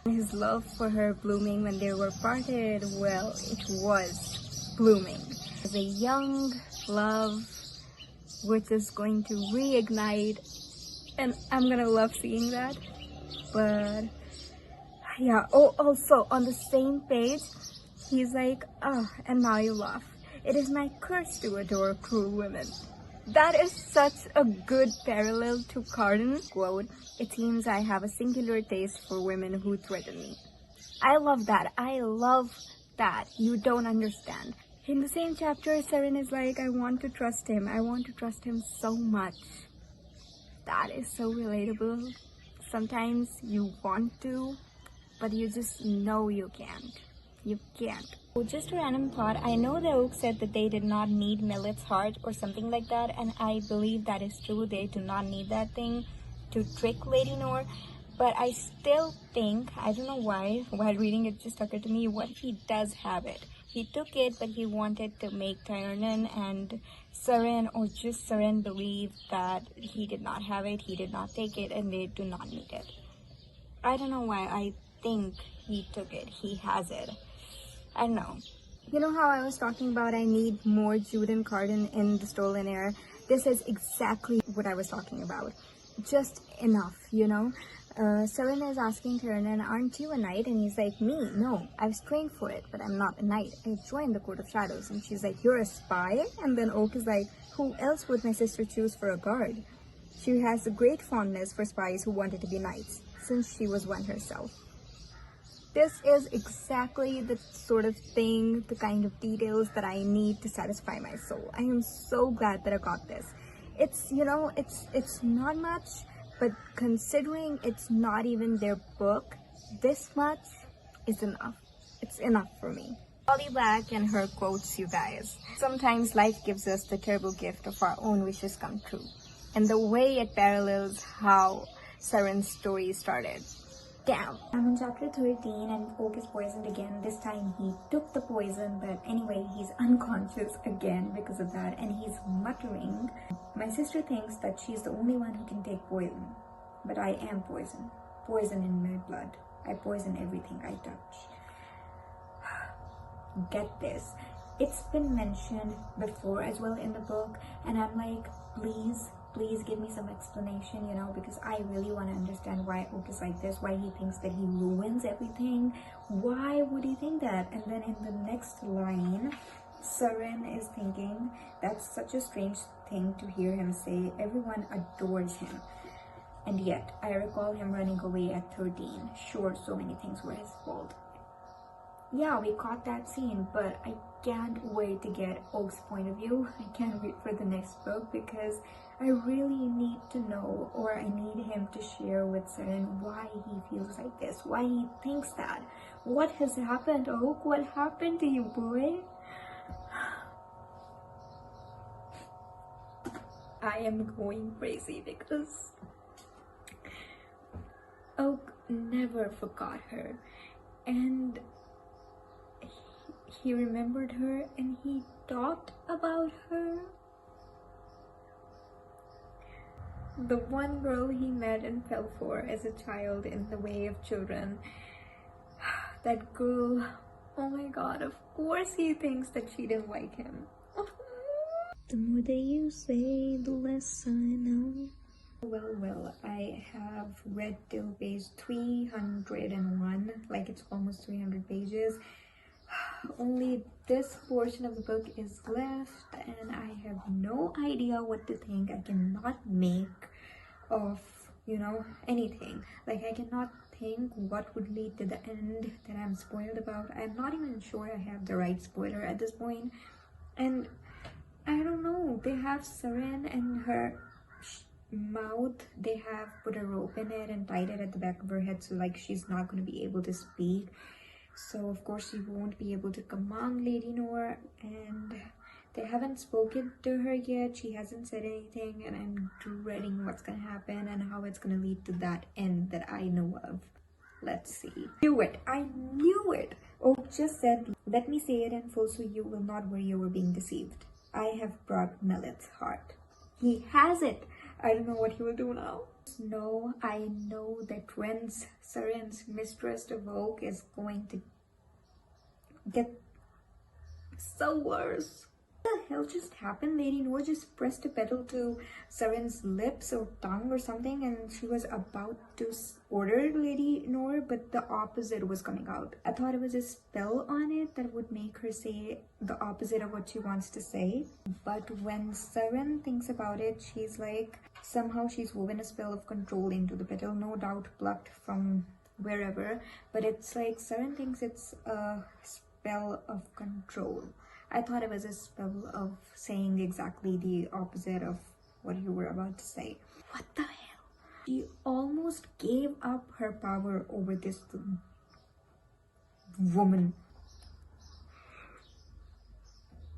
His love for her blooming when they were parted, well, it was blooming. It was a young love which is going to reignite, and I'm gonna love seeing that. But yeah, oh, also on the same page, he's like, oh, and now you laugh. It is my curse to adore cruel women. That is such a good parallel to Cardan. Quote, it seems I have a singular taste for women who threaten me. I love that. I love that. You don't understand. In the same chapter, 𝐒𝐤𝐚 is like, I want to trust him. I want to trust him so much. That is so relatable. Sometimes you want to, but you just know you can't. You can't. Just a random thought, I know the Oak said that they did not need Millet's heart or something like that, and I believe that is true. They do not need that thing to trick Lady Nor, but I still think, I don't know why, while reading it just occurred to me, what if he does have it? He took it, but he wanted to make Tiernan and 𝐒𝐤𝐚, or just 𝐒𝐤𝐚, believe that he did not have it, he did not take it, and they do not need it. I don't know why, I think he took it, he has it. I don't know. You know how I was talking about I need more Jude and Cardan in the Stolen Heir? This is exactly what I was talking about. Just enough, you know? 𝐒𝐤𝐚 is asking Tiernan, aren't you a knight? And he's like, me? No, I was trained for it, but I'm not a knight. I joined the Court of Shadows. And she's like, you're a spy? And then Oak is like, who else would my sister choose for a guard? She has a great fondness for spies who wanted to be knights, since she was one herself. This is exactly the sort of thing, the kind of details that I need to satisfy my soul. I am so glad that I got this. It's, you know, it's not much, but considering it's not even their book, this much is enough. It's enough for me. Holly Black and her quotes, you guys. Sometimes life gives us the terrible gift of our own wishes come true. And the way it parallels how 𝐒𝐤𝐚's story started. Damn. I'm in chapter 13 and Oak is poisoned again. This time he took the poison, but anyway, he's unconscious again because of that, and he's muttering. My sister thinks that she's the only one who can take poison, but I am poison. Poison in my blood. I poison everything I touch. Get this. It's been mentioned before as well in the book, and I'm like, please give me some explanation, you know, because I really want to understand why Oak is like this, why he thinks that he ruins everything. Why would he think that? And then in the next line, 𝐒𝐤𝐚 is thinking, that's such a strange thing to hear him say, everyone adores him. And yet, I recall him running away at 13. Sure, so many things were his fault. Yeah, we caught that scene, but I can't wait to get Oak's point of view. I can't wait for the next book because I really need to know, or I need him to share with 𝐒𝐤𝐚 why he feels like this, why he thinks that. What has happened, Oak? What happened to you, boy? I am going crazy because Oak never forgot her, and he remembered her and he talked about her. The one girl he met and fell for as a child in the way of children. That girl, oh my god, of course he thinks that she didn't like him. The more that you say, the less I know. Well, I have read till page 301, like it's almost 300 pages. Only this portion of the book is left, and I have no idea what to think. I cannot make of, anything. Like, I cannot think what would lead to the end that I'm spoiled about. I'm not even sure I have the right spoiler at this point. And I don't know, they have 𝐒𝐸𝐚 and her mouth, they have put a rope in it and tied it at the back of her head, so like she's not going to be able to speak. So of course she won't be able to command Lady Nor, and they haven't spoken to her yet. She hasn't said anything, and I'm dreading what's gonna happen and how it's gonna lead to that end that I know of. Let's see. I knew it. Oak just said, "Let me say it in full so you will not worry you were being deceived. I have brought Melith's heart." He has it. I don't know what he will do now. No, I know that Prince 𝐒𝐸𝐚's mistress of Oak is going to get so worse. What the hell just happened? Lady Nor just pressed a pedal to 𝐒𝐸𝐚's lips or tongue or something, and she was about to order Lady Nor, but the opposite was coming out. I thought it was a spell on it that would make her say the opposite of what she wants to say. But when 𝐒𝐸𝐚 thinks about it, she's like, somehow she's woven a spell of control into the petal, no doubt plucked from wherever, but it's like 𝐒𝐸𝐚 thinks it's a spell of control. I thought it was a spell of saying exactly the opposite of what you were about to say. What the hell? She almost gave up her power over this woman.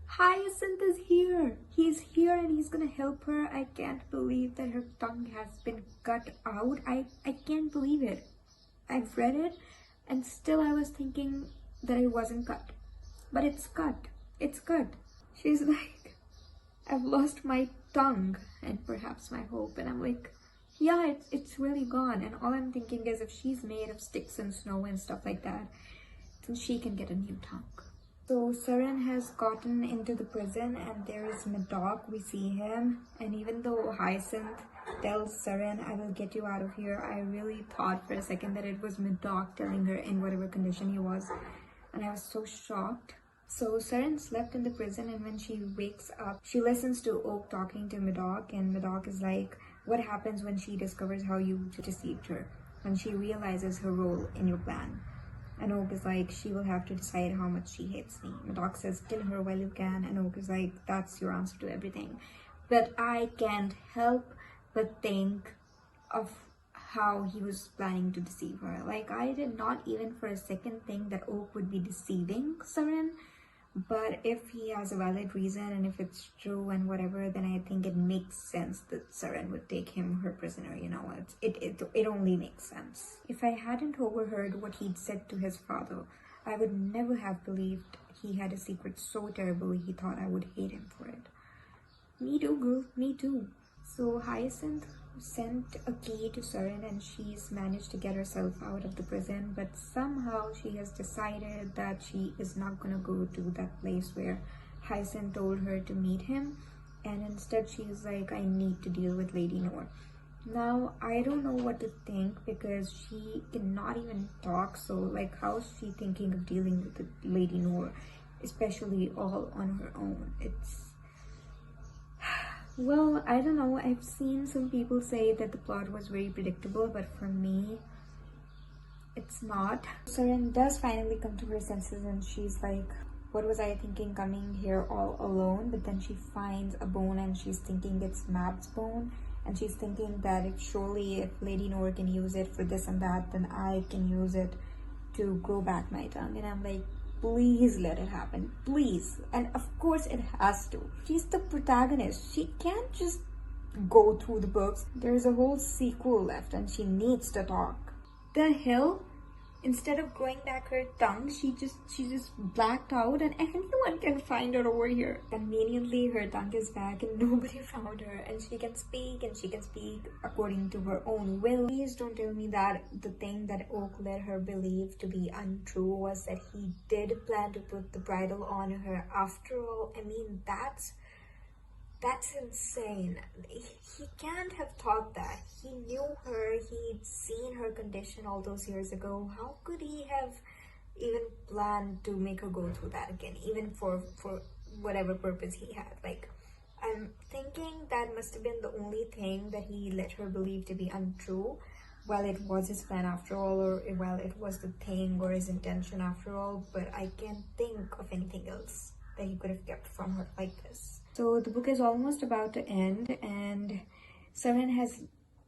Hyacinth is here. He's here and he's gonna help her. I can't believe that her tongue has been cut out. I can't believe it. I've read it and still I was thinking that it wasn't cut. But it's cut. It's cut. She's like, "I've lost my tongue and perhaps my hope." And I'm like, yeah, it's really gone. And all I'm thinking is if she's made of sticks and snow and stuff like that, then she can get a new tongue. So 𝐒𝐸𝐚 has gotten into the prison and there is 𝐒𝐚. We see him, and even though Hyacinth tells 𝐒𝐸𝐚, "I will get you out of here," I really thought for a second that it was 𝐒𝐚 telling her in whatever condition he was, and I was so shocked. So 𝐒𝐸𝐚 slept in the prison, and when she wakes up, she listens to Oak talking to 𝐒𝐚, and 𝐒𝐚 is like, "What happens when she discovers how you deceived her? When she realizes her role in your plan?" And Oak is like, "She will have to decide how much she hates me." 𝐒𝐚 says, "Kill her while you can," and Oak is like, "That's your answer to everything." But I can't help but think of how he was planning to deceive her. Like, I did not even for a second think that Oak would be deceiving 𝐒𝐸𝐚. But if he has a valid reason and if it's true and whatever, then I think it makes sense that 𝐒𝐸𝐚 would take him, her prisoner, it only makes sense. If I hadn't overheard what he'd said to his father, I would never have believed he had a secret so terrible he thought I would hate him for it. Me too, girl, me too. So Hyacinth sent a key to 𝐒𝐸𝐚 and she's managed to get herself out of the prison, but somehow she has decided that she is not going to go to that place where Hyacinth told her to meet him, and instead she's like, "I need to deal with Lady Nor." Now I don't know what to think because she cannot even talk, so like how is she thinking of dealing with Lady Nor, especially all on her own? Well, I don't know. I've seen some people say that the plot was very predictable, but for me, it's not. 𝐒𝐸𝐚 does finally come to her senses and she's like, "What was I thinking coming here all alone?" But then she finds a bone and she's thinking it's Mab's bone, and she's thinking that if Lady Nor can use it for this and that, then I can use it to grow back my tongue. And I'm like, please let it happen, please. And of course it has to. She's the protagonist. She can't just go through the books. There's a whole sequel left and she needs to talk. The hell? Instead of growing back her tongue, she just blacked out and anyone can find her over here. Conveniently, her tongue is back and nobody found her, and she can speak according to her own will. Please don't tell me that the thing that Oak led her believe to be untrue was that he did plan to put the bridle on her after all. I mean, that's insane. He can't have thought that. He knew her, he'd seen her condition all those years ago. How could he have even plan to make her go through that again, even for whatever purpose he had. Like, I'm thinking that must have been the only thing that he let her believe to be untrue, while it was his plan after all, or while it was the thing or his intention after all. But I can't think of anything else that he could have kept from her like this. So the book is almost about to end, and 𝐒𝐤𝐼𝐚 has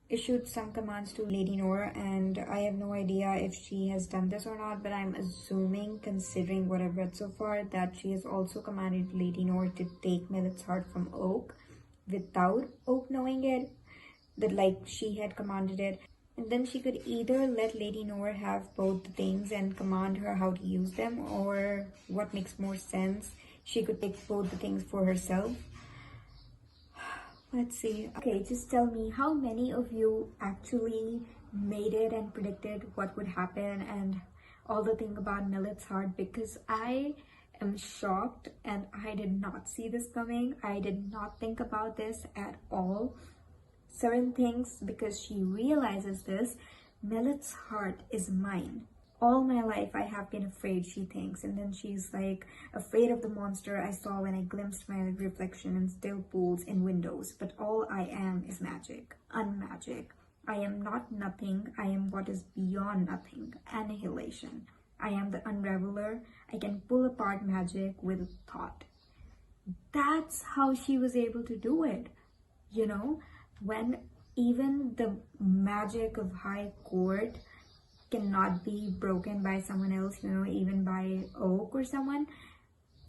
issued some commands to Lady Noor, and I have no idea if she has done this or not, but I'm assuming, considering what I've read so far, that she has also commanded Lady Noor to take Millet's heart from Oak without Oak knowing it, that like she had commanded it. And then she could either let Lady Noor have both the things and command her how to use them, or what makes more sense, she could take both the things for herself. Let's see. Okay, just tell me, how many of you actually made it and predicted what would happen and all the thing about Millet's heart? Because I am shocked and I did not see this coming. I did not think about this at all. 𝐒𝐤𝐼𝐚 thinks, because she realizes this, Millet's heart is mine. All my life I have been afraid, she thinks, and then she's like, afraid of the monster I saw when I glimpsed my reflection in still pools in windows. But all I am is magic, unmagic. I am not nothing, I am what is beyond nothing, annihilation. I am the unraveler, I can pull apart magic with thought. That's how she was able to do it, you know, when even the magic of high court cannot be broken by someone else, you know, even by Oak or someone,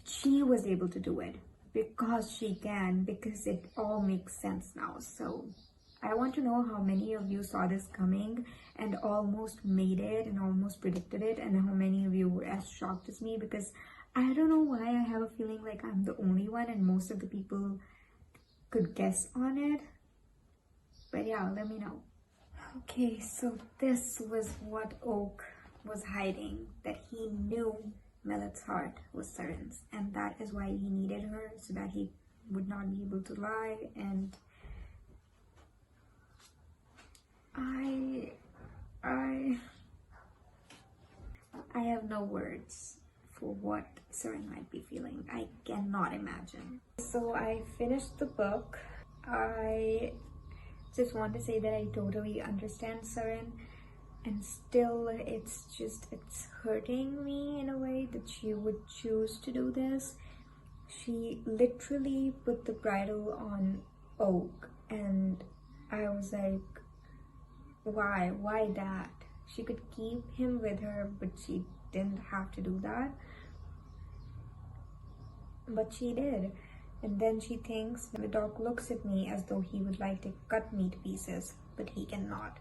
she was able to do it because she can, because it all makes sense now. So I want to know how many of you saw this coming and almost made it and almost predicted it, and how many of you were as shocked as me, because I don't know why I have a feeling like I'm the only one and most of the people could guess on it. But yeah, let me know. Okay, so this was what Oak was hiding, that he knew Millet's heart was 𝐒𝐤𝐼𝐚's, and that is why he needed her, so that he would not be able to lie. And I have no words for what 𝐒𝐤𝐼𝐚 might be feeling. I cannot imagine. So I finished the book. I just want to say that I totally understand 𝐒𝐤𝐼𝐚, and still it's hurting me in a way that she would choose to do this. She literally put the bridle on Oak, and I was like, why that? She could keep him with her, but she didn't have to do that, but she did. And then she thinks, the dog looks at me as though he would like to cut me to pieces, but he cannot.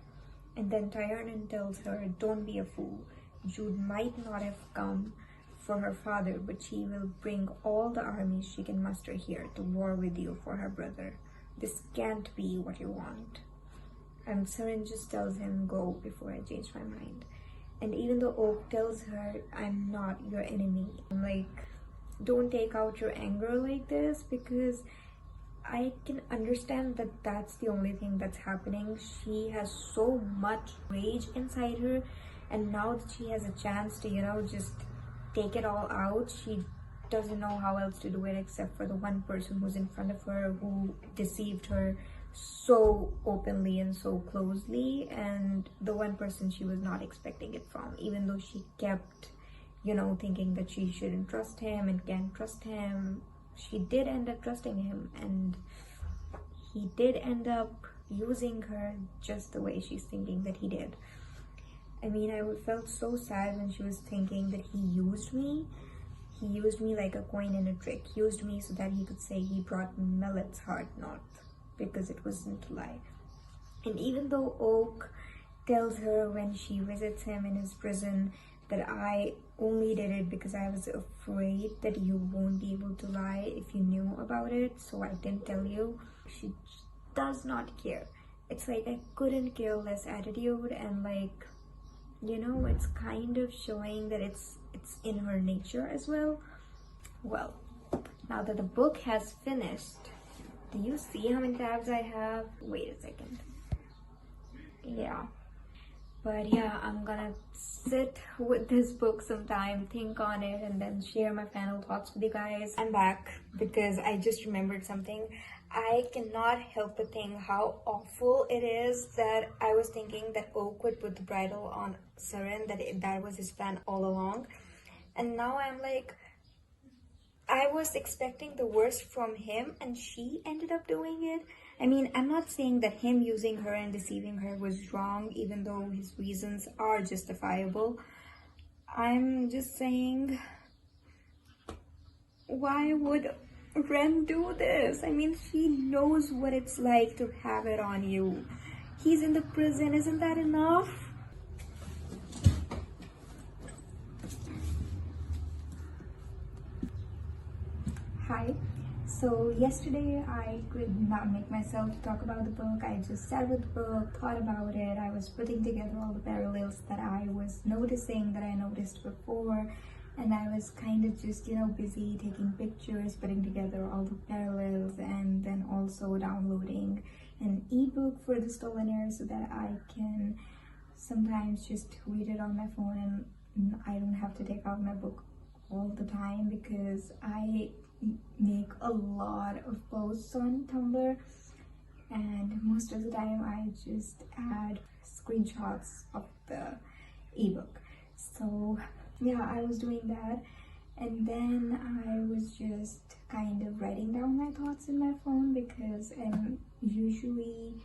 And then Tiernan tells her, don't be a fool. Jude might not have come for her father, but she will bring all the armies she can muster here to war with you for her brother. This can't be what you want. And 𝐒𝐤𝐼𝐚 just tells him, go before I change my mind. And even though Oak tells her, I'm not your enemy, I'm like, don't take out your anger like this, because I can understand that that's the only thing that's happening. She has so much rage inside her, and now that she has a chance to, you know, just take it all out, she doesn't know how else to do it except for the one person who's in front of her, who deceived her so openly and so closely, and the one person she was not expecting it from, even though she kept, you know, thinking that she shouldn't trust him and can't trust him. She did end up trusting him, and he did end up using her just the way she's thinking that he did. I mean, I felt so sad when she was thinking that he used me. He used me like a coin in a trick. He used me so that he could say he brought Millet's heart north, because it wasn't a lie. And even though Oak tells her when she visits him in his prison that I only did it because I was afraid that you won't be able to lie if you knew about it, so I didn't tell you, she does not care. It's like I couldn't care less attitude, and like, you know, it's kind of showing that it's in her nature as well. Well, now that the book has finished, do you see how many tabs I have? Wait a second. Yeah. But yeah, I'm gonna sit with this book sometime, think on it, and then share my final thoughts with you guys. I'm back because I just remembered something. I cannot help but think how awful it is that I was thinking that Oak would put the bridle on 𝐒𝐤ren, that was his plan all along. And now I'm like, I was expecting the worst from him and she ended up doing it. I mean, I'm not saying that him using her and deceiving her was wrong, even though his reasons are justifiable. I'm just saying, why would Ren do this? I mean, she knows what it's like to have it on you. He's in the prison, isn't that enough? Hi. So yesterday I could not make myself talk about the book. I just sat with the book, thought about it. I was putting together all the parallels that I was noticing, that I noticed before, and I was kind of just, busy taking pictures, putting together all the parallels, and then also downloading an ebook for the Stolen Heir so that I can sometimes just read it on my phone and I don't have to take out my book all the time, because I make a lot of posts on Tumblr and most of the time I just add screenshots of the ebook. So yeah, I was doing that, and then I was just kind of writing down my thoughts in my phone, because I'm usually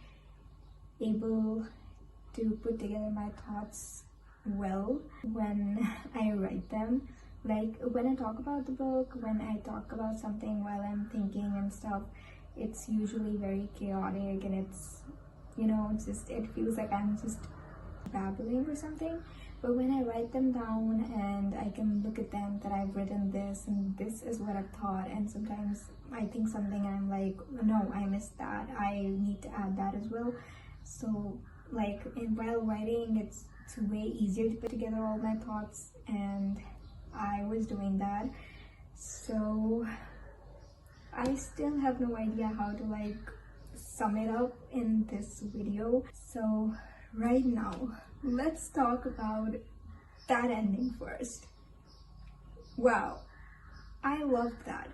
able to put together my thoughts well when I write them. Like when I talk about the book, when I talk about something while I'm thinking and stuff, it's usually very chaotic and it's, it feels like I'm just babbling or something. But when I write them down and I can look at them, that I've written this and this is what I've thought, and sometimes I think something and I'm like, no, I missed that, I need to add that as well. So like while writing, it's way easier to put together all my thoughts, and I was doing that. So I still have no idea how to sum it up in this video. So right now, let's talk about that ending first. Wow, I loved that.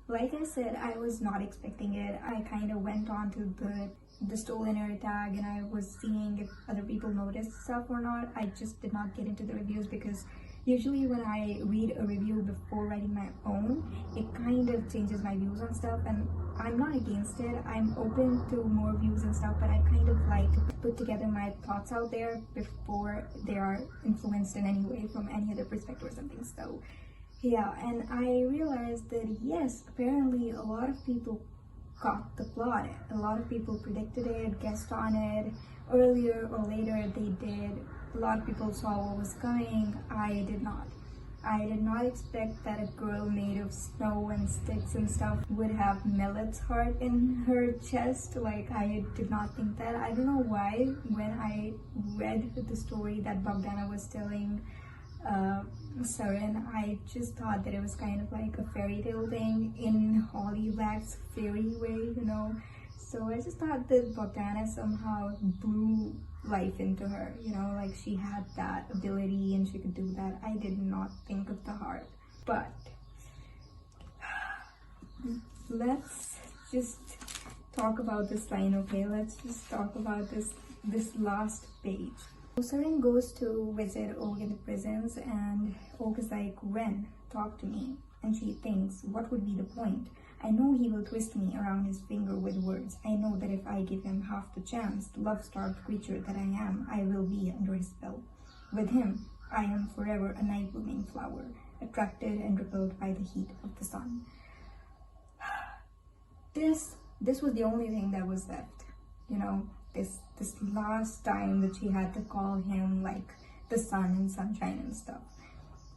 Like I said, I was not expecting it. I kind of went on to the Stolen Heir tag and I was seeing if other people noticed stuff or not. I just did not get into the reviews, because usually when I read a review before writing my own, it kind of changes my views on stuff, and I'm not against it. I'm open to more views and stuff, but I kind of like to put together my thoughts out there before they are influenced in any way from any other perspective or something. So yeah, and I realized that yes, apparently a lot of people got the plot. A lot of people predicted it, guessed on it. Earlier or later they did. A lot of people saw what was coming. I did not. I did not expect that a girl made of snow and sticks and stuff would have Millet's heart in her chest. Like, I did not think that. I don't know why. When I read the story that Bogdana was telling 𝐒𝐤ren, I just thought that it was kind of like a fairy tale thing in Holly Black's fairy way, So I just thought that Bogdana somehow blew life into her, like she had that ability and she could do that. I did not think of the heart. But let's just talk about this line, okay? Let's just talk about this last page. 𝐒𝐤ren goes to visit Oak in the prisons, and Oak is like, Ren, talk to me. And she thinks, what would be the point? I know he will twist me around his finger with words. I know that if I give him half the chance, the love-starved creature that I am, I will be under his spell. With him, I am forever a night-blooming flower, attracted and repelled by the heat of the sun. This was the only thing that was left, this last time that she had to call him like the sun and sunshine and stuff.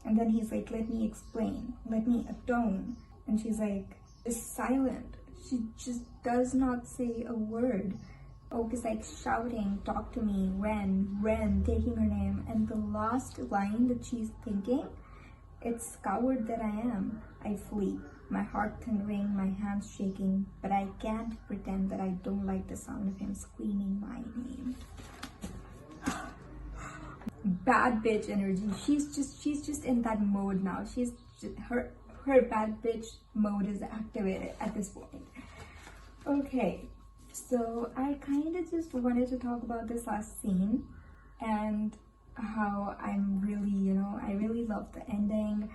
And then he's like, let me explain, let me atone. And she's like, is silent. She just does not say a word. Oak is like shouting, talk to me, Ren, taking her name. And the last line that she's thinking, it's coward that I am. I flee, my heart thundering, my hands shaking, but I can't pretend that I don't like the sound of him screaming my name. bad bitch energy. She's just in that mode now. She's just, her bad bitch mode is activated at this point. Okay, so I kind of just wanted to talk about this last scene and how I'm really, you know, I really love the ending.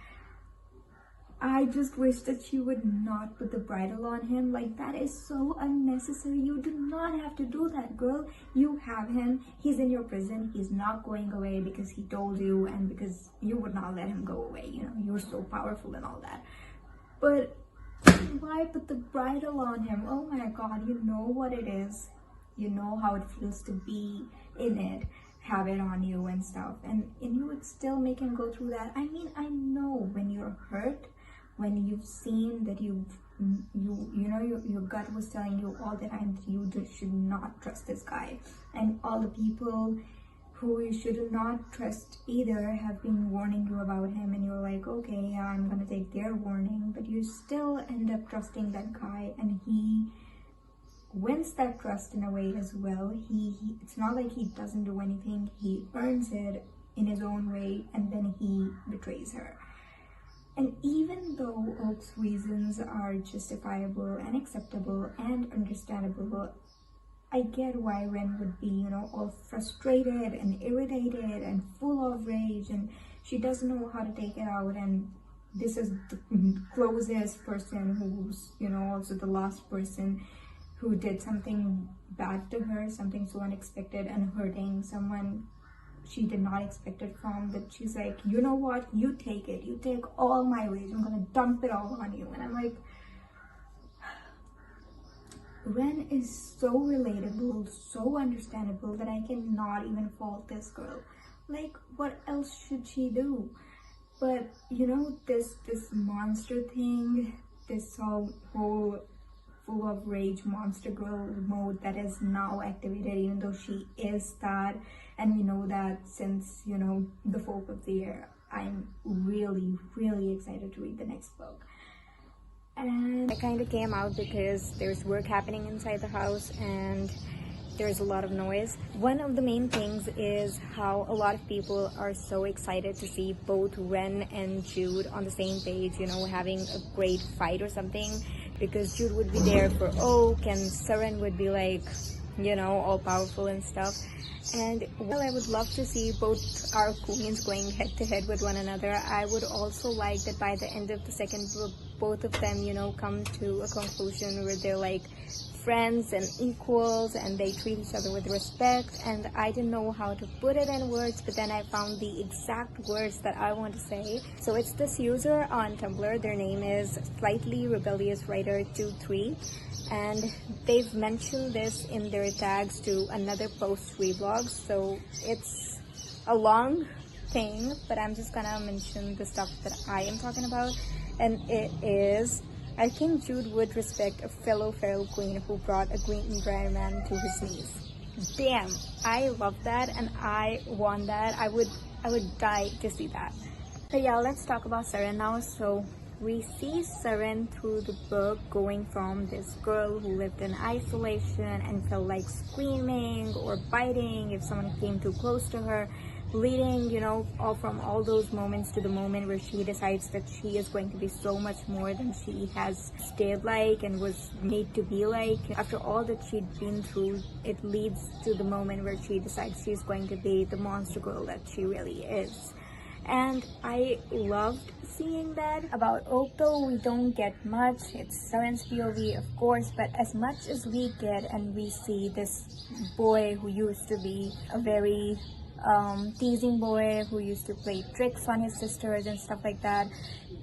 I just wish that she would not put the bridle on him. Like, that is so unnecessary. You do not have to do that, girl. You have him. He's in your prison. He's not going away because he told you and because you would not let him go away. You know, you're so powerful and all that. But why put the bridle on him? Oh my god, you know what it is. You know how it feels to be in it, have it on you and stuff. And you would still make him go through that. I mean, I know when you're hurt, when you've seen that you know your gut was telling you all the time that you just should not trust this guy, and all the people who you should not trust either have been warning you about him, and you're like, okay, yeah, I'm gonna take their warning, but you still end up trusting that guy, and he wins that trust in a way as well. He it's not like he doesn't do anything, he earns it in his own way, and then he betrays her. And even though Oak's reasons are justifiable and acceptable and understandable, I get why Ren would be, you know, all frustrated and irritated and full of rage, and she doesn't know how to take it out. And this is the closest person who's, you know, also the last person who did something bad to her, something so unexpected and hurting someone she did not expect it from, that she's like, you know what, you take it, you take all my rage, I'm gonna dump it all on you. And I'm like, Ren is so relatable, so understandable, that I cannot even fault this girl. Like, what else should she do? But you know, this monster thing, this whole full of rage monster girl mode that is now activated, even though she is that, and we know that since, you know, the folk of the year. I'm really excited to read the next book. And I kind of came out because there's work happening inside the house and there's a lot of noise. One of the main things is how a lot of people are so excited to see both Ren and Jude on the same page, you know, having a great fight or something, because Jude would be there for Oak and 𝐒𝐸𝐚 would be like, you know, all powerful and stuff. And while I would love to see both our queens going head to head with one another, I would also like that by the end of the second book, both of them, you know, come to a conclusion where they're like friends and equals and they treat each other with respect. And I didn't know how to put it in words, but then I found the exact words that I want to say. So it's this user on Tumblr. Their name is Slightly Rebellious Writer 23, and they've mentioned this in their tags to another post reblogs. So it's a long thing, but I'm just gonna mention the stuff that I am talking about. And it is, I think Jude would respect a fellow feral queen who brought a green and dry man to his knees. Damn, I love that and I want that. I would die to see that. So yeah, let's talk about 𝐒𝐸𝐚 now. So we see 𝐒𝐸𝐚 through the book going from this girl who lived in isolation and felt like screaming or biting if someone came too close to her, leading, you know, from all those moments to the moment where she decides that she is going to be so much more than she has stayed like and was made to be like. After all that she'd been through, it leads to the moment where she decides she's going to be the monster girl that she really is. And I loved seeing that. About Oak though, we don't get much. It's 𝐒𝐸𝐚's POV, of course, but as much as we get and we see this boy who used to be a very teasing boy who used to play tricks on his sisters and stuff like that,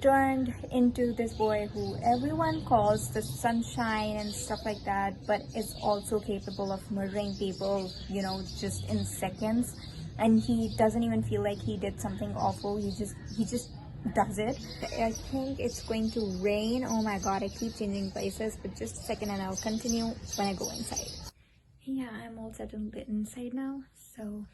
turned into this boy who everyone calls the sunshine and stuff like that, but is also capable of murdering people, you know, just in seconds. And he doesn't even feel like he did something awful. He just does it. I think it's going to rain. Oh my god, I keep changing places, but just a second and I'll continue when I go inside. Yeah, I'm all settled inside now. So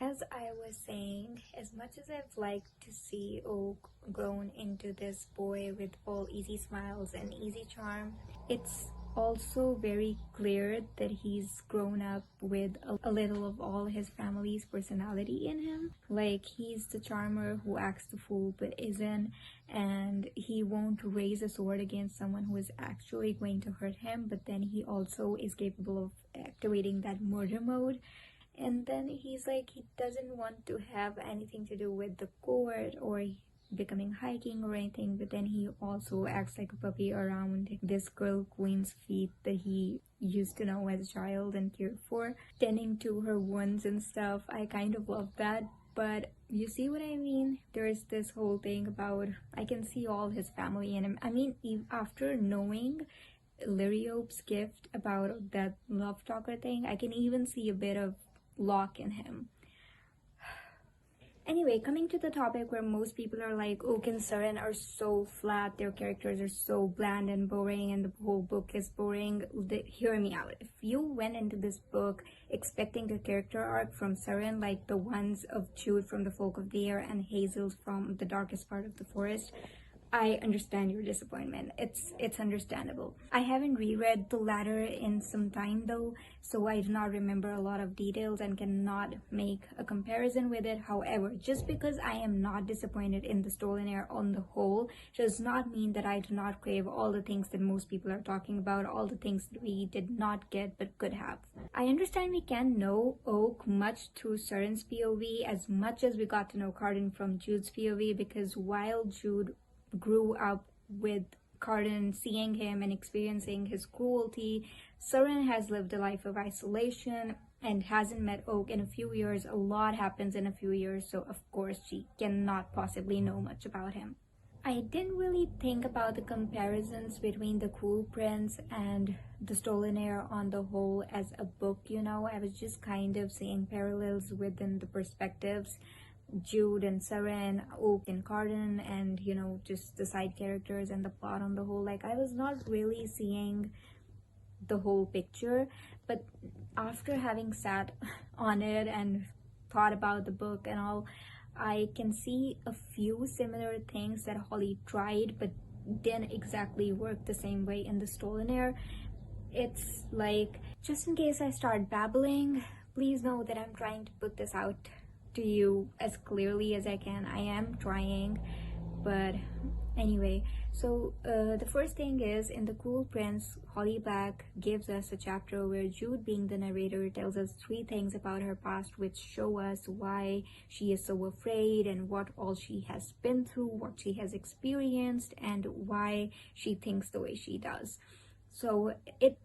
as I was saying, as much as I've liked to see Oak grown into this boy with all easy smiles and easy charm, it's also very clear that he's grown up with a little of all his family's personality in him. Like, he's the charmer who acts the fool but isn't, and he won't raise a sword against someone who is actually going to hurt him, but then he also is capable of activating that murder mode. And then he's like, he doesn't want to have anything to do with the court or becoming high king or anything, but then he also acts like a puppy around this girl queen's feet that he used to know as a child and cared for, tending to her wounds and stuff. I kind of love that. But you see what I mean? There's this whole thing about, I can see all his family in him. I mean, after knowing 𝐒𝐤𝐼𝐚's gift about that love talker thing, I can even see a bit of Locke in him. Anyway, coming to the topic where most people are like, Oak and 𝐒𝐤𝐼𝐚 are so flat, their characters are so bland and boring, and the whole book is boring. Hear me out. If you went into this book expecting a character arc from 𝐒𝐤𝐼𝐚 like the ones of Jude from the Folk of the Air and Hazel from the Darkest Part of the Forest, I understand your disappointment. It's understandable. I haven't reread the latter in some time though, so I do not remember a lot of details and cannot make a comparison with it. However, just because I am not disappointed in the Stolen Heir on the whole does not mean that I do not crave all the things that most people are talking about, all the things that we did not get but could have. I understand we can know Oak much through 𝐒𝐤𝐼𝐚's POV as much as we got to know Cardan from Jude's POV, because while Jude grew up with Cardan, seeing him and experiencing his cruelty, 𝐒𝐤𝐼𝐚 has lived a life of isolation and hasn't met Oak in a few years. A lot happens in a few years, so of course she cannot possibly know much about him. I didn't really think about the comparisons between The Cruel Prince and The Stolen Heir on the whole as a book, you know. I was just kind of seeing parallels within the perspectives. Jude and 𝐒𝐤𝐼𝐚, Oak and Cardan, and you know, just the side characters and the plot on the whole. Like, I was not really seeing the whole picture, but after having sat on it and thought about the book and all, I can see a few similar things that Holly tried but didn't exactly work the same way in The Stolen Heir. It's like, just in case I start babbling, please know that I'm trying to put this out to you as clearly as I can. I am trying, but anyway. So the first thing is, in The Cruel Prince, Holly Black gives us a chapter where Jude, being the narrator, tells us 3 things about her past which show us why she is so afraid and what all she has been through, what she has experienced, and why she thinks the way she does. So it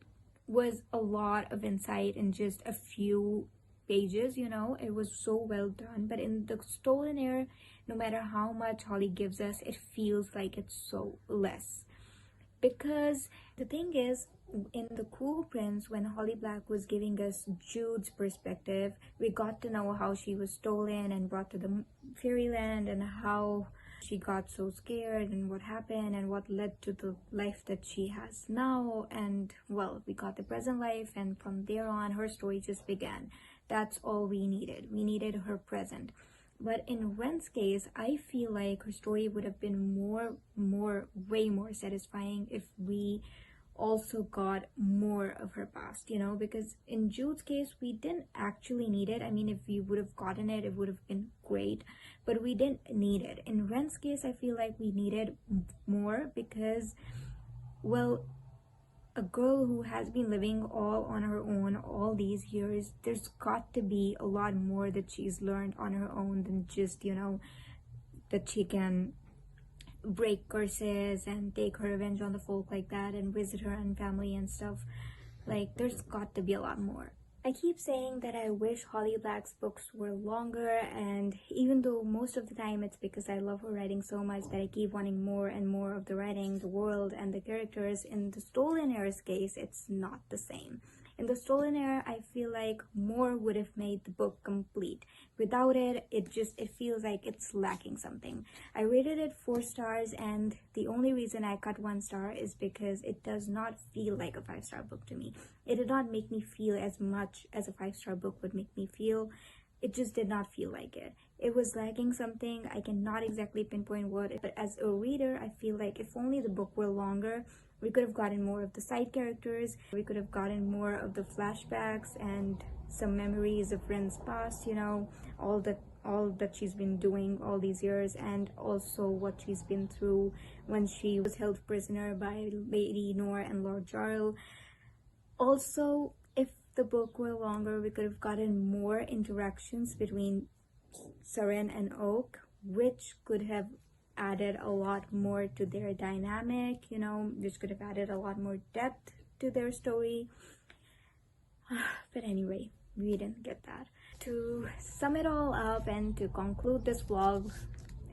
was a lot of insight in just a few pages, you know. It was so well done. But in The Stolen Heir, no matter how much Holly gives us, it feels like it's so less. Because the thing is, in The Cruel Prince, when Holly Black was giving us Jude's perspective, we got to know how she was stolen and brought to the fairyland, and how she got so scared and what happened and what led to the life that she has now. And well, we got the present life, and from there on her story just began. That's all we needed. We needed her present. But in Ren's case, I feel like her story would have been way more satisfying if we also got more of her past, you know, because in Jude's case, we didn't actually need it. I mean, if we would have gotten it, it would have been great, but we didn't need it. In Ren's case, I feel like we needed more because, well, a girl who has been living all on her own all these years, there's got to be a lot more that she's learned on her own than just, you know, that she can break curses and take her revenge on the folk like that and visit her own family and stuff. Like, there's got to be a lot more. I keep saying that I wish Holly Black's books were longer, and even though most of the time it's because I love her writing so much that I keep wanting more and more of the writing, the world, and the characters, in the Stolen Heir's case, it's not the same. In the Stolen Heir, I feel like more would have made the book complete. Without it, it feels like it's lacking something. I rated it 4 stars, and the only reason I cut 1 star is because it does not feel like a 5-star book to me. It did not make me feel as much as a 5-star book would make me feel. It just did not feel like it. It was lacking something. I cannot exactly pinpoint what, but as a reader, I feel like if only the book were longer, We could have gotten more of the side characters. We could have gotten more of the flashbacks and some memories of Ren's past, you know, all that she's been doing all these years, and also what she's been through when she was held prisoner by Lady Nor and Lord Jarl. Also, if the book were longer, we could have gotten more interactions between 𝐒𝐸𝐚 and Oak, which could have added a lot more to their dynamic, you know, which could have added a lot more depth to their story. But anyway, we didn't get that. To sum it all up and to conclude this vlog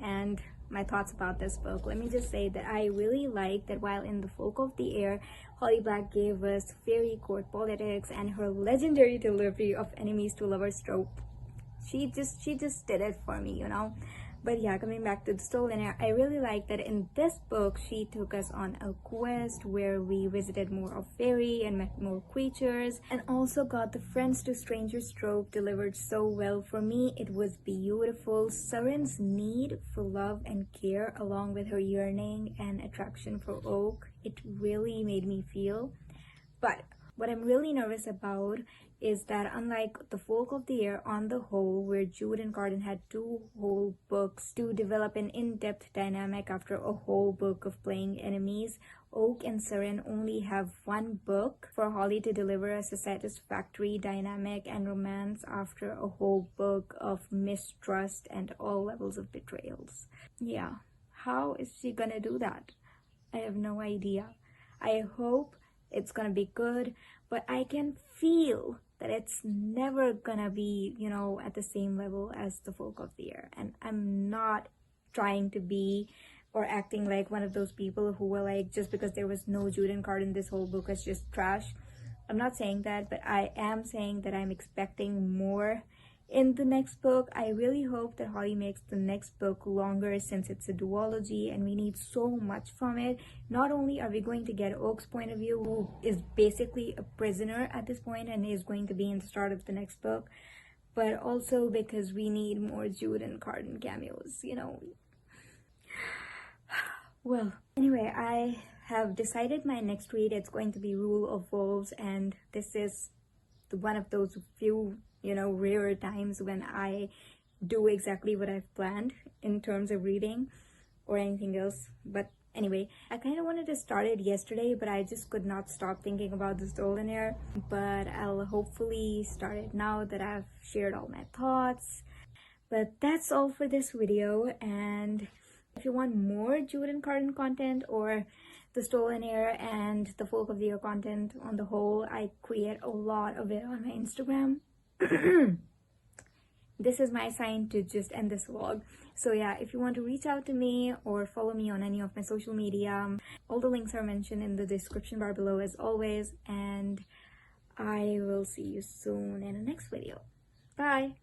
and my thoughts about this book, let me just say that I really like that while in The Folk of the Air, Holly Black gave us fairy court politics and her legendary delivery of enemies to lovers trope. She just did it for me, you know. But yeah, coming back to the Stolen Heir, I really like that in this book she took us on a quest where we visited more of fairy and met more creatures, and also got the friends to strangers trope delivered so well. For me, it was beautiful. 𝐒𝐸𝐚's need for love and care, along with her yearning and attraction for Oak, it really made me feel. But what I'm really nervous about is that unlike The Folk of the Air on the whole, where Jude and Cardan had 2 whole books to develop an in-depth dynamic after a whole book of playing enemies, Oak and 𝐒𝐸𝐚 only have 1 book for Holly to deliver us a satisfactory dynamic and romance after a whole book of mistrust and all levels of betrayals. Yeah, how is she gonna do that? I have no idea. I hope it's gonna be good, but I can feel that it's never gonna be, you know, at the same level as The Folk of the Air. And I'm not trying to be or acting like one of those people who were like, just because there was no Jude and Cardan, this whole book is just trash. I'm not saying that, but I am saying that I'm expecting more in the next book. I really hope that Holly makes the next book longer, since it's a duology and we need so much from it. Not only are we going to get Oak's point of view, who is basically a prisoner at this point and is going to be in the start of the next book, but also because we need more Jude and Cardan cameos, you know. Well, anyway, I have decided my next read. It's going to be Rule of Wolves, and this is one of those few, you know, rare times when I do exactly what I've planned in terms of reading or anything else. But anyway, I kind of wanted to start it yesterday, but I just could not stop thinking about the Stolen Heir. But I'll hopefully start it now that I've shared all my thoughts. But that's all for this video, and if you want more Jude and Cardan content or the Stolen Heir and the Folk of the Air content on the whole, I create a lot of it on my Instagram. This is my sign to just end this vlog. So yeah, if you want to reach out to me or follow me on any of my social media, all the links are mentioned in the description bar below as always, and I will see you soon in the next video. Bye!